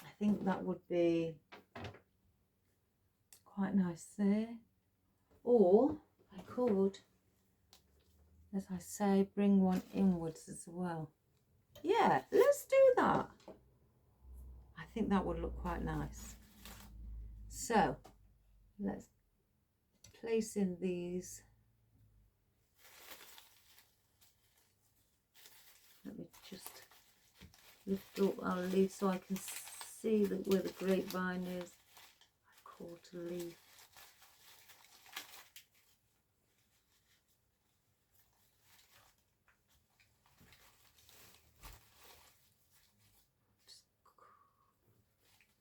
I think that would be quite nice there. Or I could, as I say, bring one inwards as well. Yeah, let's do that. I think that would look quite nice. So let's place in these. Let me just lift up our leaf so I can see that where the grapevine is. A quarter leaf.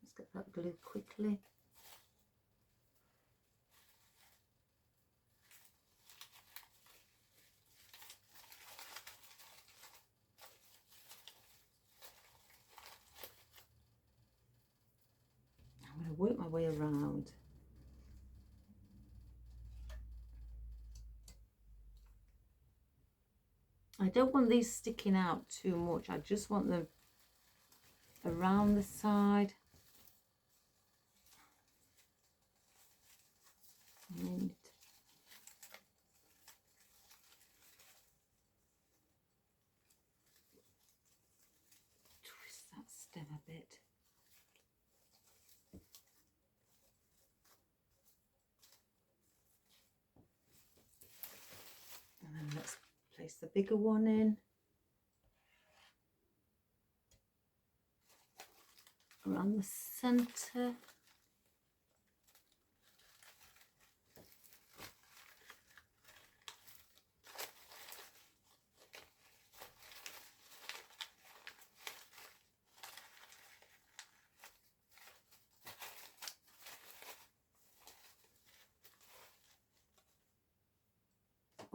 Let's get that glue quickly. I'm going to work my way around. I don't want these sticking out too much. I just want them around the side. And twist that stem a bit. And then let's place the bigger one in. Around the centre.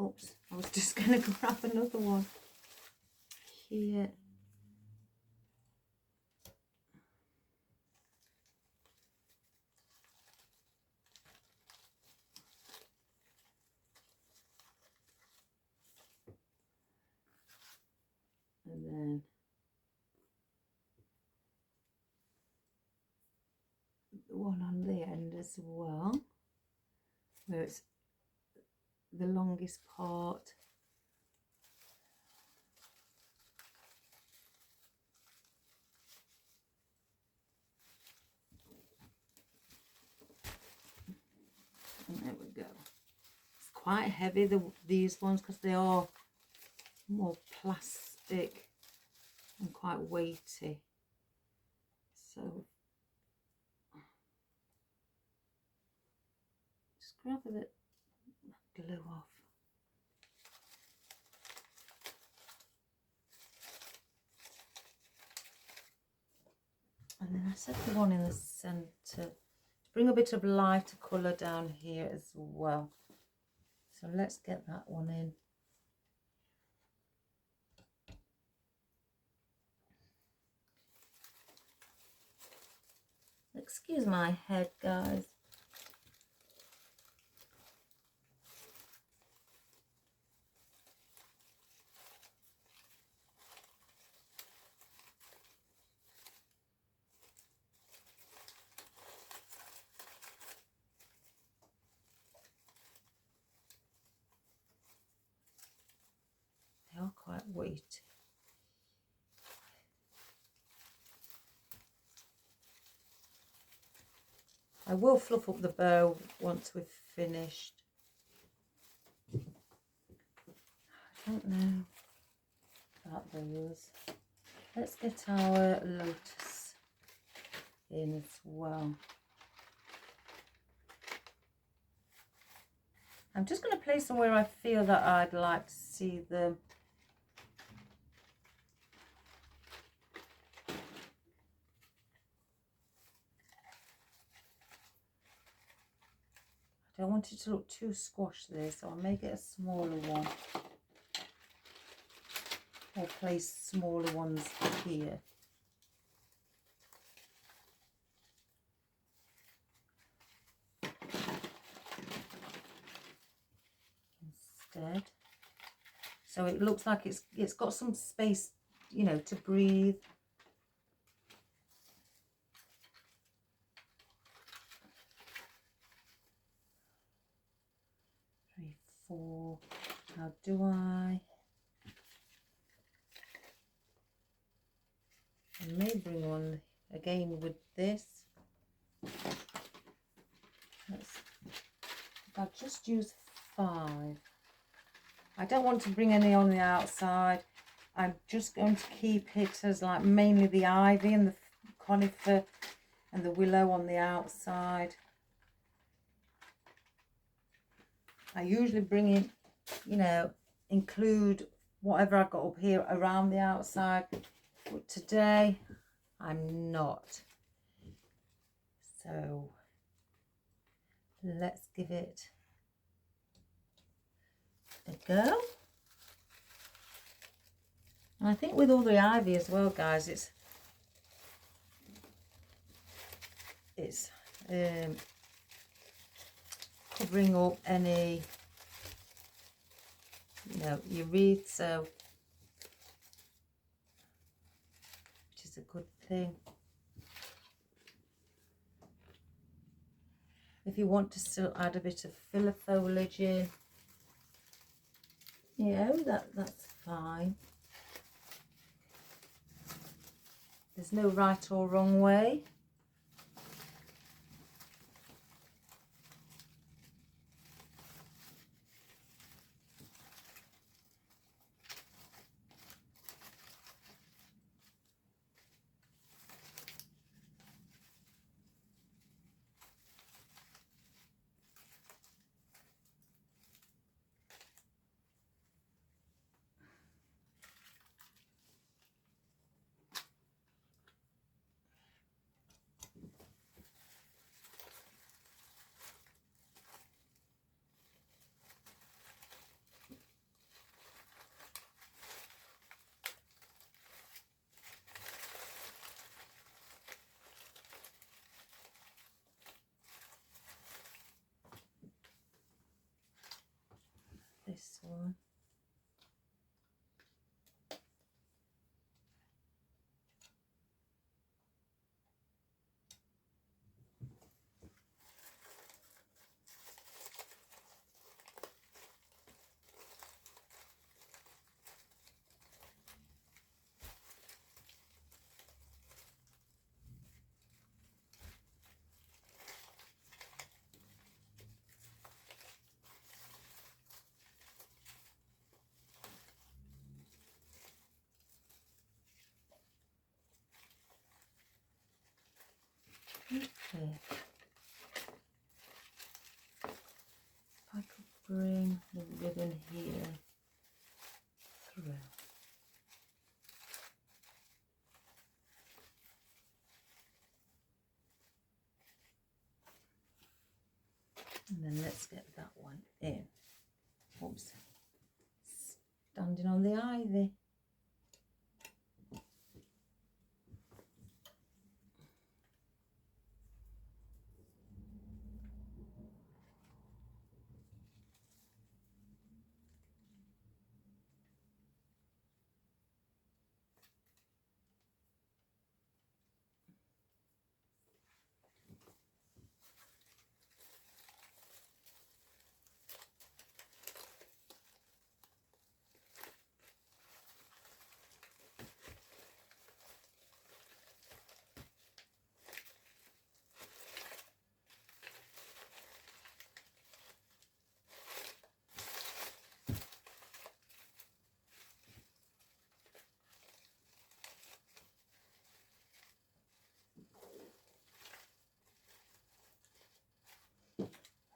Oops, I was just going to grab another one here. And then the one on the end as well, where it's the longest part. And there we go. It's quite heavy, these ones, because they are more plastic and quite weighty. So just grab a bit of glue off. And then I set the one in the centre to bring a bit of lighter colour down here as well. So let's get that one in. Excuse my head, guys. They are quite weighty. I will fluff up the bow once we've finished. I don't know about those. Let's get our lotus in as well. I'm just going to place them where I feel that I'd like to see them. I don't want it to look too squashed there, so I'll make it a smaller one. Or place smaller ones here. Instead. So it looks like it's got some space, you know, to breathe. Three, four. How do I may bring one again with this. I'll just use 5. I don't want to bring any on the outside. I'm just going to keep it as like mainly the ivy and the conifer and the willow on the outside. I usually bring in, you know, include whatever I've got up here around the outside, but today I'm not. So let's give it a go. And I think with all the ivy as well, guys, it's covering up any, you know, your wreath, so which is a good thing. If you want to still add a bit of filler foliage in, you know, that's fine. There's no right or wrong way. This one. Okay. If I could bring the ribbon here through. And then let's get that one in. Oops. Standing on the ivy.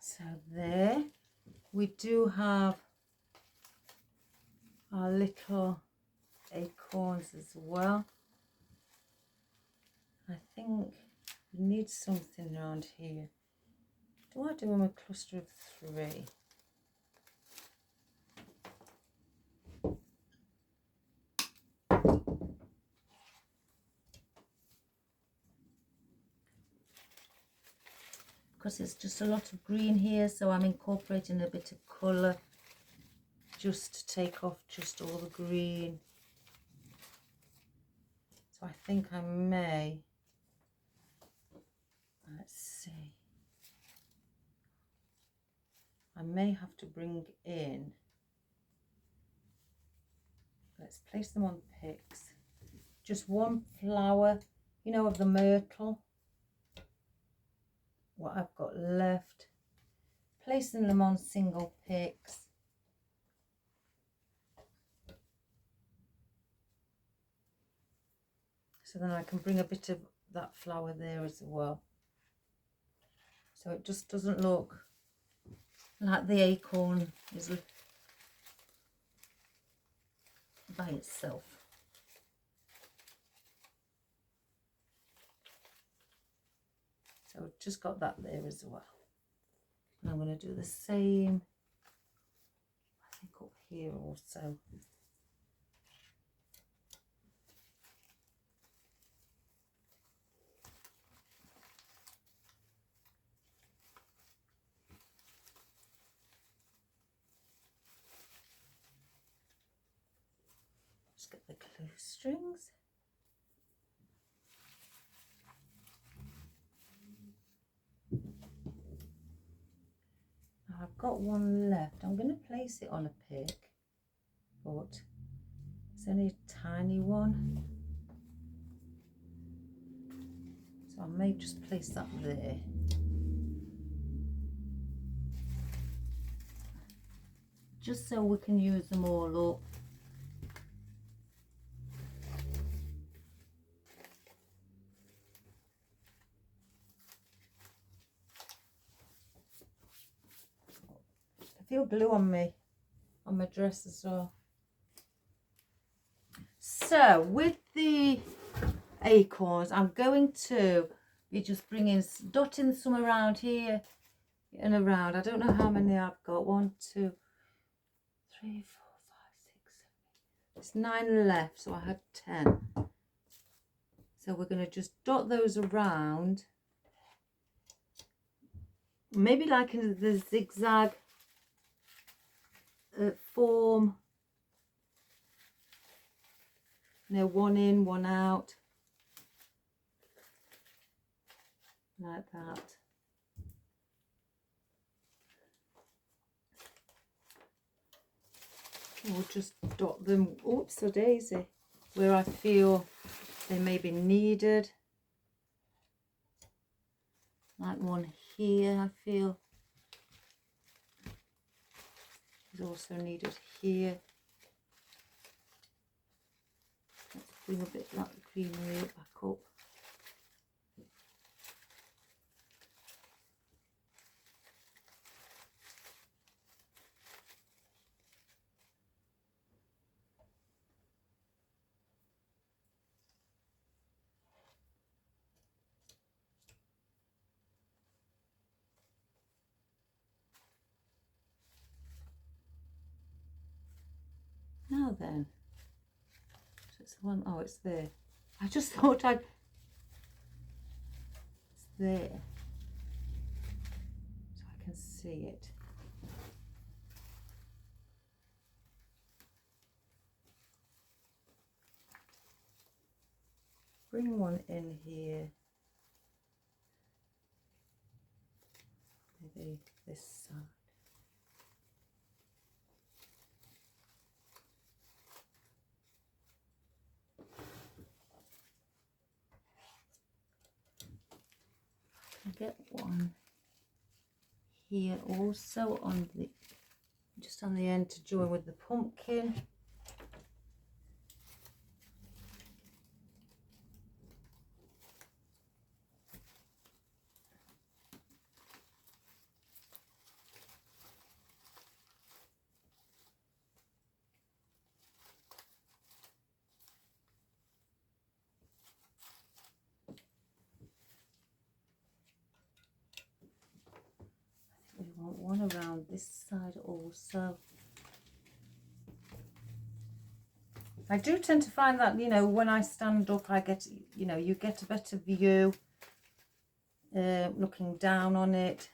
So there, we do have our little acorns as well. I think we need something around here. Do I do them a cluster of 3? Because it's just a lot of green here, so I'm incorporating a bit of colour just to take off just all the green. So I think I may, let's see, I may have to bring in, let's place them on picks, just one flower, you know, of the myrtle, what I've got left, placing them on single picks. So then I can bring a bit of that flower there as well. So it just doesn't look like the acorn is by itself. So I've just got that there as well. And I'm going to do the same, I think, up here also. Just get the glue strings. Now I've got one left. I'm going to place it on a pick, but it's only a tiny one. So I may just place that there. Just so we can use them all up. I feel glue on me, on my dress as well. So with the acorns, I'm going to be just dotting some around here and around. I don't know how many I've got. 1, 2, 3, 4, 5, 6, 7, 8. There's 9 left, so I had 10. So we're going to just dot those around, maybe like in the zigzag form, you know, one in, one out, like that. We'll just dot them, oops a daisy, where I feel they may be needed. Like one here, I feel is also needed here. Let's bring a bit of that greenery back up. now then. So it's the one, oh, it's there. I just thought it's there. So I can see it. Bring one in here. Maybe this side. Get one here also on the, just on the end to join with the pumpkin. We want one around this side also. I do tend to find that, you know, when I stand up, I get, you know, you get a better view looking down on it.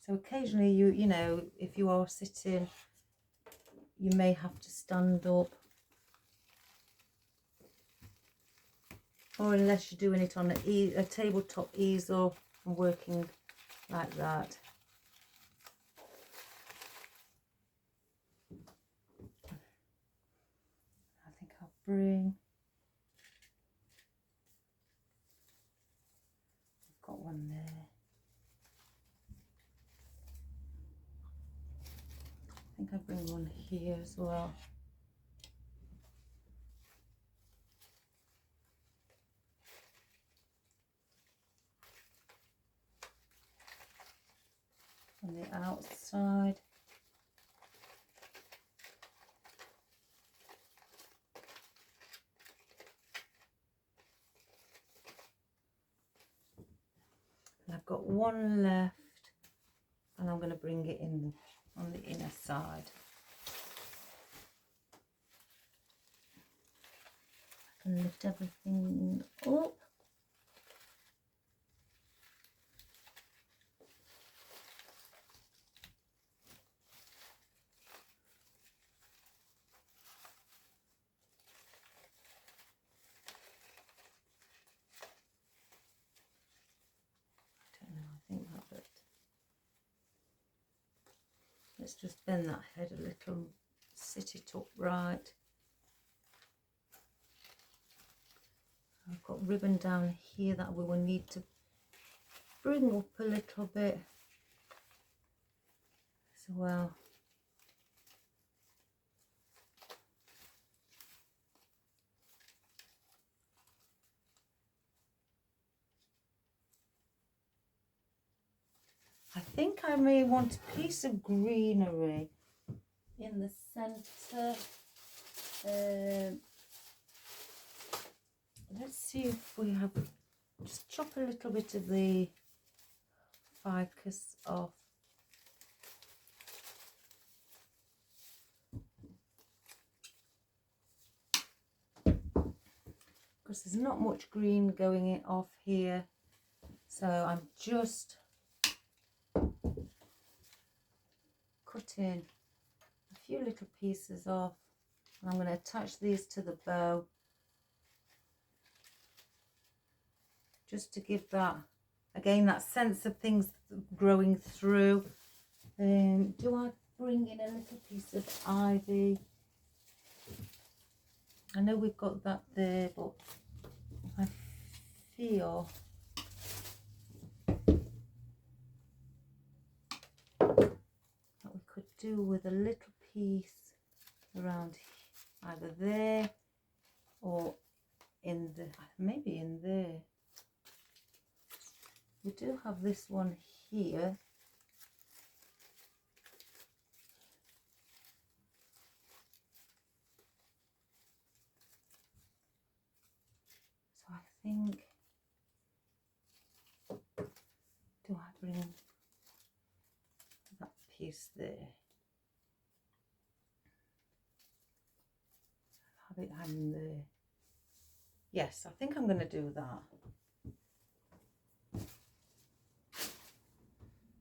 So occasionally you know, if you are sitting, you may have to stand up. Or unless you're doing it on a tabletop easel and working like that. I think I'll bring, I've got one there. I think I'll bring one here as well. On the outside. And I've got one left, and I'm going to bring it in on the inner side. I can lift everything up. Let's just bend that head a little, sit it upright. I've got ribbon down here that we will need to bring up a little bit as well. I think I may want a piece of greenery in the centre. Let's see if we have, just chop a little bit of the ficus off. Because there's not much green going off here. So I'm just cutting a few little pieces off, and I'm going to attach these to the bow just to give that, again, that sense of things growing through. Do I bring in a little piece of ivy? I know we've got that there, but I feel that we could do with a little piece around either there or in the, maybe in there. We do have this one here. So I think, do there. Have it hanging there. Yes, I think I'm going to do that.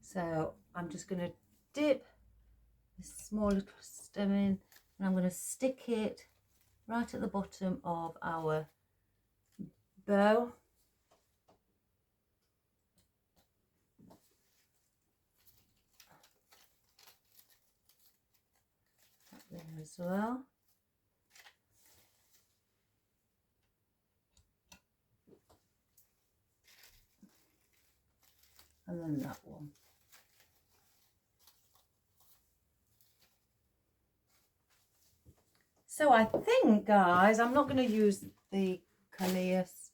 So I'm just going to dip this small little stem in, and I'm going to stick it right at the bottom of our bow. That there as well. And then that one. So I think, guys, I'm not going to use the coleus.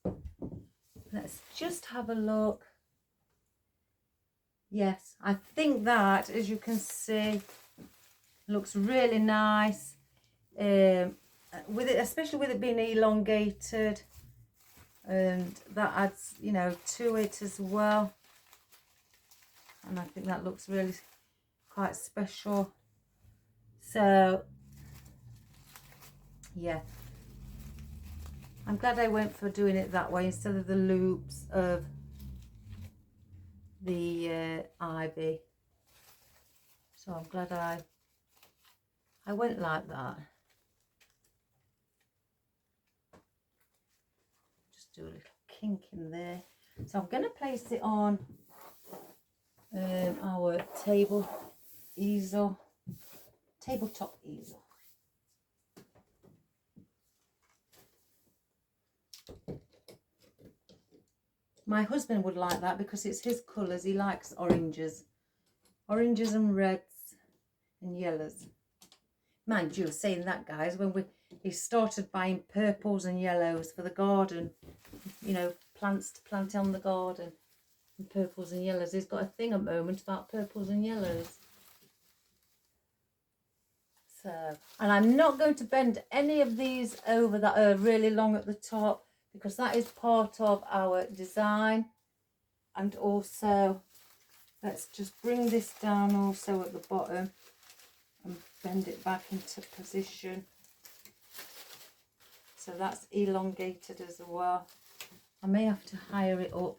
Let's just have a look. Yes, I think that, as you can see, looks really nice. With it, especially with it being elongated, and that adds, you know, to it as well. And I think that looks really quite special. So yeah, I'm glad I went for doing it that way instead of the loops of the ivy. So I'm glad I went like that. Just do a little kink in there. So I'm going to place it on our tabletop easel. My husband would like that because it's his colours. He likes oranges and reds and yellows. Mind you, saying that, guys, when he started buying purples and yellows for the garden, you know, plants to plant on the garden, and purples and yellows. He's got a thing at the moment about purples and yellows. So, and I'm not going to bend any of these over that are really long at the top, because that is part of our design. And also, let's just bring this down also at the bottom and bend it back into position. So that's elongated as well. I may have to higher it up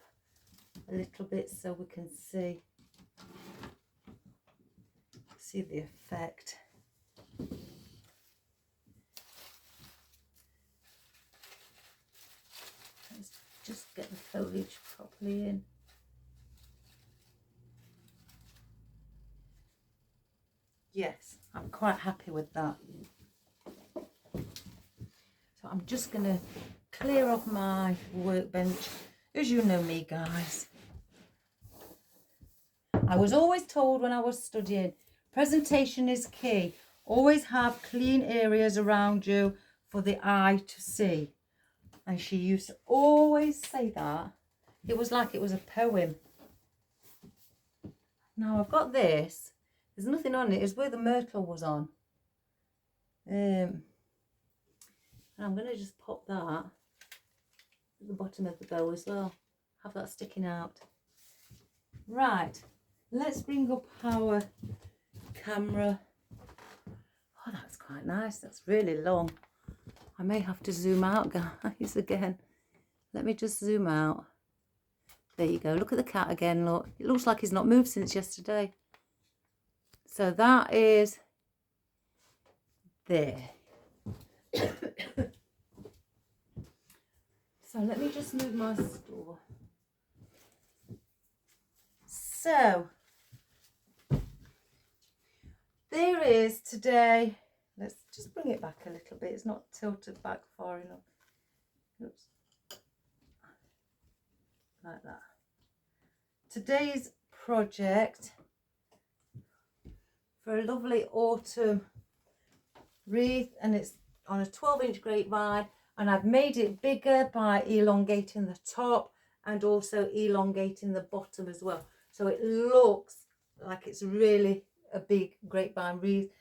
a little bit so we can see the effect. Let's just get the foliage properly in. Yes, I'm quite happy with that. So I'm just going to clear off my workbench. As you know me, guys, I was always told when I was studying, presentation is key. Always have clean areas around you for the eye to see. And she used to always say that. It was like it was a poem. Now I've got this. There's nothing on it. It's where the myrtle was on. And I'm going to just pop that at the bottom of the bow as well. Have that sticking out. Right. Let's bring up our camera. Oh, that's quite nice. That's really long. I may have to zoom out, guys, again. Let me just zoom out. There you go. Look at the cat again. Look. It looks like he's not moved since yesterday. So that is there. So let me just move my stool. So there is today. Let's just bring it back a little bit. It's not tilted back far enough. Oops. Like that. Today's project for a lovely autumn wreath, and it's on a 12-inch grapevine, and I've made it bigger by elongating the top and also elongating the bottom as well, so it looks like it's really a big grapevine wreath.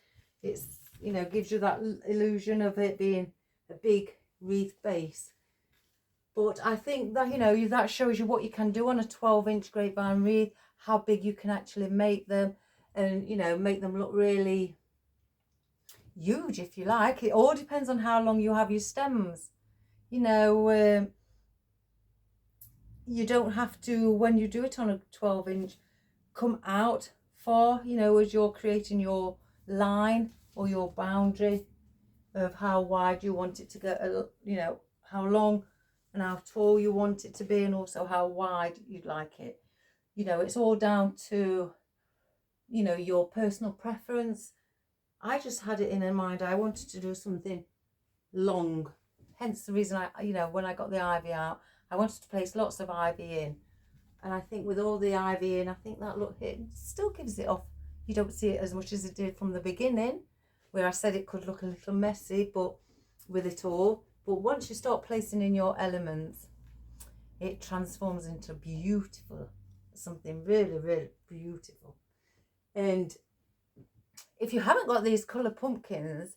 It's, you know, gives you that illusion of it being a big wreath base. But I think that, you know, that shows you what you can do on a 12-inch grapevine wreath, how big you can actually make them. and, you know, make them look really huge, if you like. It all depends on how long you have your stems. You know, you don't have to, when you do it on a 12-inch, come out far, you know, as you're creating your line or your boundary of how wide you want it to go, you know, how long and how tall you want it to be, and also how wide you'd like it. You know, it's all down to, you know, your personal preference. I just had it in mind, I wanted to do something long, hence the reason I, you know, when I got the ivy out, I wanted to place lots of ivy in. And I think with all the ivy in, I think that look, it still gives it off. You don't see it as much as it did from the beginning, where I said it could look a little messy, but with it all. But once you start placing in your elements, it transforms into beautiful, something really, really beautiful. And if you haven't got these colour pumpkins,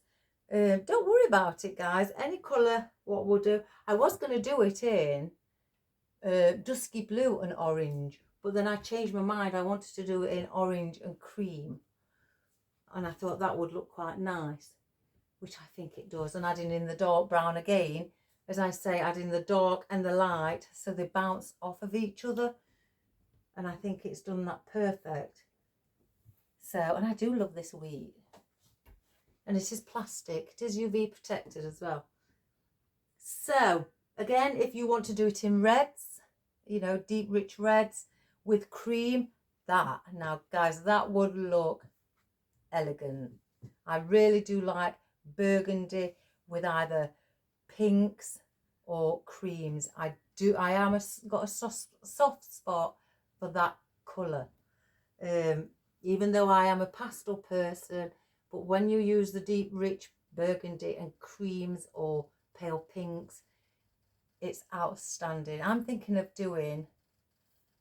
don't worry about it, guys. Any colour, what we'll do, I was going to do it in dusky blue and orange, but then I changed my mind. I wanted to do it in orange and cream, and I thought that would look quite nice, which I think it does. And adding in the dark brown again, as I say, adding the dark and the light so they bounce off of each other, and I think it's done that perfect. So, and I do love this wheat, and it is plastic, it is UV protected as well. So again, if you want to do it in reds, you know, deep rich reds with cream, that, now guys, that would look elegant. I really do like burgundy with either pinks or creams. I am got a soft spot for that colour, even though I am a pastel person. But when you use the deep rich burgundy and creams or pale pinks, it's outstanding. I'm thinking of doing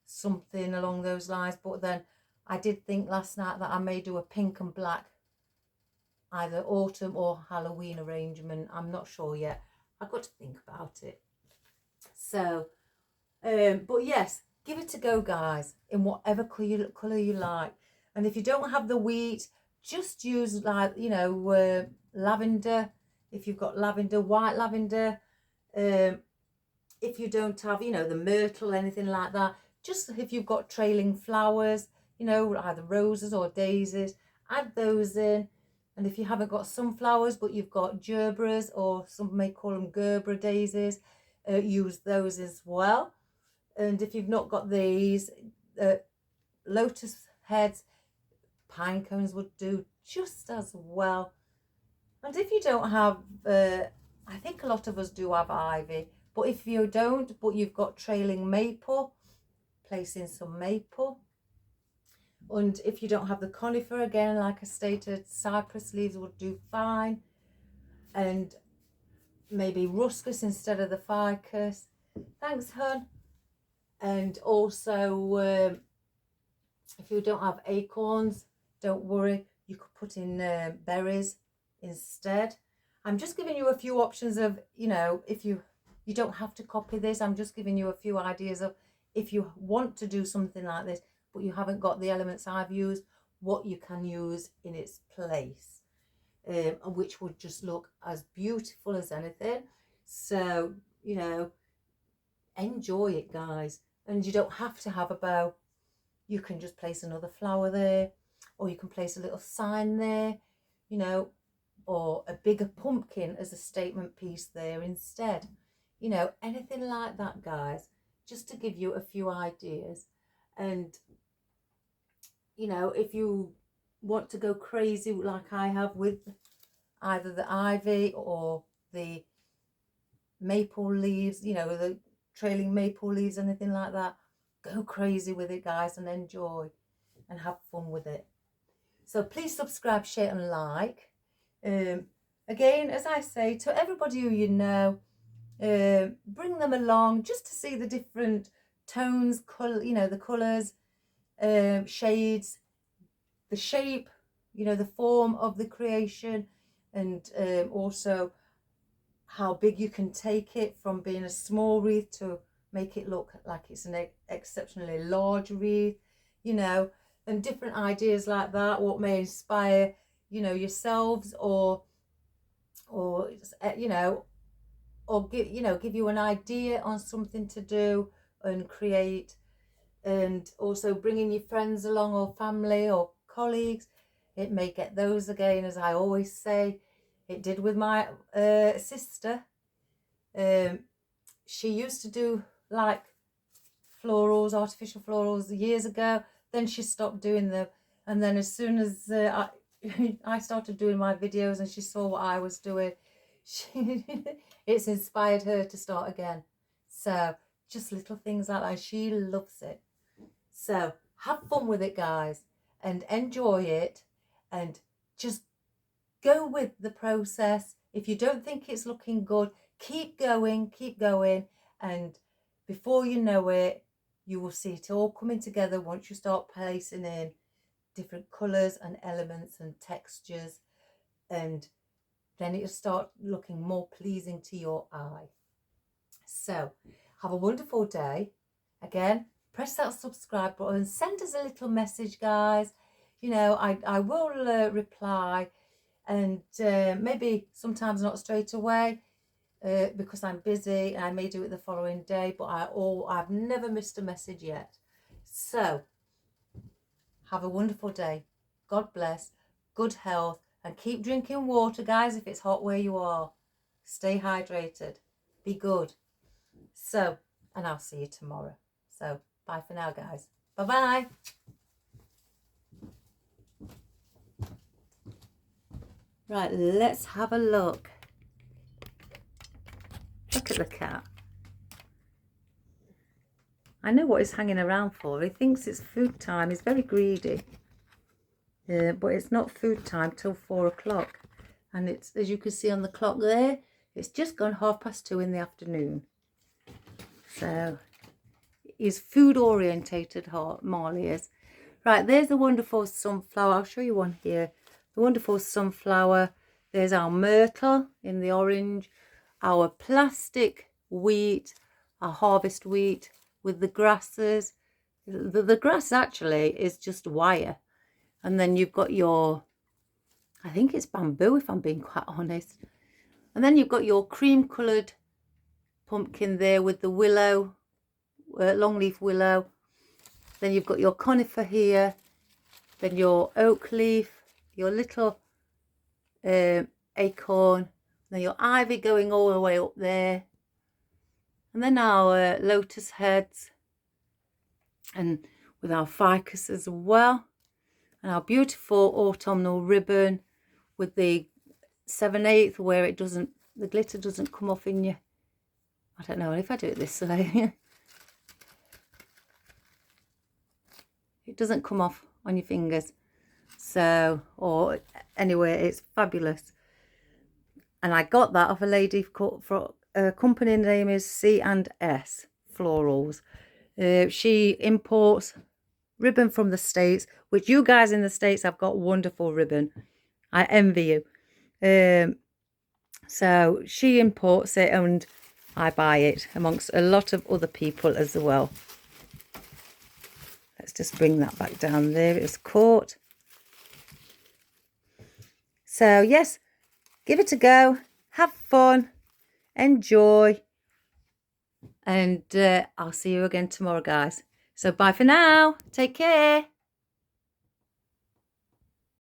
something along those lines, but then I did think last night that I may do a pink and black either autumn or Halloween arrangement. I'm not sure yet. I've got to think about it. So but yes, give it a go, guys, in whatever colour you like. And if you don't have the wheat, just use, like, you know, lavender. If you've got lavender, white lavender. If you don't have, you know, the myrtle, anything like that, just if you've got trailing flowers, you know, either roses or daisies, add those in. And if you haven't got sunflowers, but you've got gerberas, or some may call them gerbera daisies, use those as well. And if you've not got these, lotus heads, pine cones would do just as well. And if you don't have, I think a lot of us do have ivy, but if you don't, but you've got trailing maple, place in some maple. And if you don't have the conifer, again, like I stated, cypress leaves would do fine. And maybe ruscus instead of the ficus. Thanks, hun. And also, if you don't have acorns, don't worry, you could put in berries instead. I'm just giving you a few options of, you know, if you don't have to copy this. I'm just giving you a few ideas of, if you want to do something like this, but you haven't got the elements I've used, what you can use in its place, which would just look as beautiful as anything. So, you know, enjoy it, guys. And you don't have to have a bow. You can just place another flower there, or you can place a little sign there, you know, or a bigger pumpkin as a statement piece there instead. You know, anything like that, guys, just to give you a few ideas. And, you know, if you want to go crazy like I have with either the ivy or the maple leaves, you know, the trailing maple leaves, anything like that, go crazy with it, guys, and enjoy and have fun with it. So please subscribe, share and like. Again, as I say, to everybody who you know, bring them along just to see the different tones, color, you know, the colors, shades, the shape, you know, the form of the creation, and also how big you can take it from being a small wreath to make it look like it's an exceptionally large wreath, you know. and different ideas like that, what may inspire, you know, yourselves, or you know, or give you an idea on something to do and create. And also bringing your friends along, or family or colleagues. It may get those again, as I always say. It did with my sister. She used to do like florals, artificial florals, years ago. Then she stopped doing them, and then as soon as I started doing my videos and she saw what I was doing, it's inspired her to start again. So just little things like that. She loves it. So have fun with it, guys, and enjoy it, and just go with the process. If you don't think it's looking good, keep going, and before you know it, you will see it all coming together once you start placing in different colours and elements and textures, and then it'll start looking more pleasing to your eye. So have a wonderful day. Again, press that subscribe button, send us a little message, guys. You know, I will reply, and maybe sometimes not straight away because I'm busy. I may do it the following day, but I've never missed a message yet. So have a wonderful day. God bless, good health, and keep drinking water, guys, if it's hot where you are. Stay hydrated, be good. So, and I'll see you tomorrow. So bye for now, guys. Bye-bye. Right, let's have a look. Look at the cat. I know what he's hanging around for. He thinks it's food time. He's very greedy. But it's not food time till 4 o'clock. And it's, as you can see on the clock there, it's just gone 2:30 in the afternoon. So he's food orientated, Marley is. Right, there's the wonderful sunflower. I'll show you one here. The wonderful sunflower. There's our myrtle in the orange. Our plastic wheat, our harvest wheat with the grasses. The grass actually is just wire. And then you've got your, I think it's bamboo if I'm being quite honest. And then you've got your cream coloured pumpkin there with the willow, longleaf willow. Then you've got your conifer here. Then your oak leaf, your little acorn. Then your ivy going all the way up there. And then our lotus heads. And with our ficus as well. And our beautiful autumnal ribbon with the 7/8 where it doesn't, the glitter doesn't come off in you. I don't know if I do it this way. It doesn't come off on your fingers. So, or anyway, it's fabulous. And I got that off a lady for a company name is C&S Florals. She imports ribbon from the States, which you guys in the States have got wonderful ribbon. I envy you. So she imports it and I buy it amongst a lot of other people as well. Let's just bring that back down there. It was caught. So yes, give it a go. Have fun. Enjoy. And I'll see you again tomorrow, guys. So bye for now. Take care.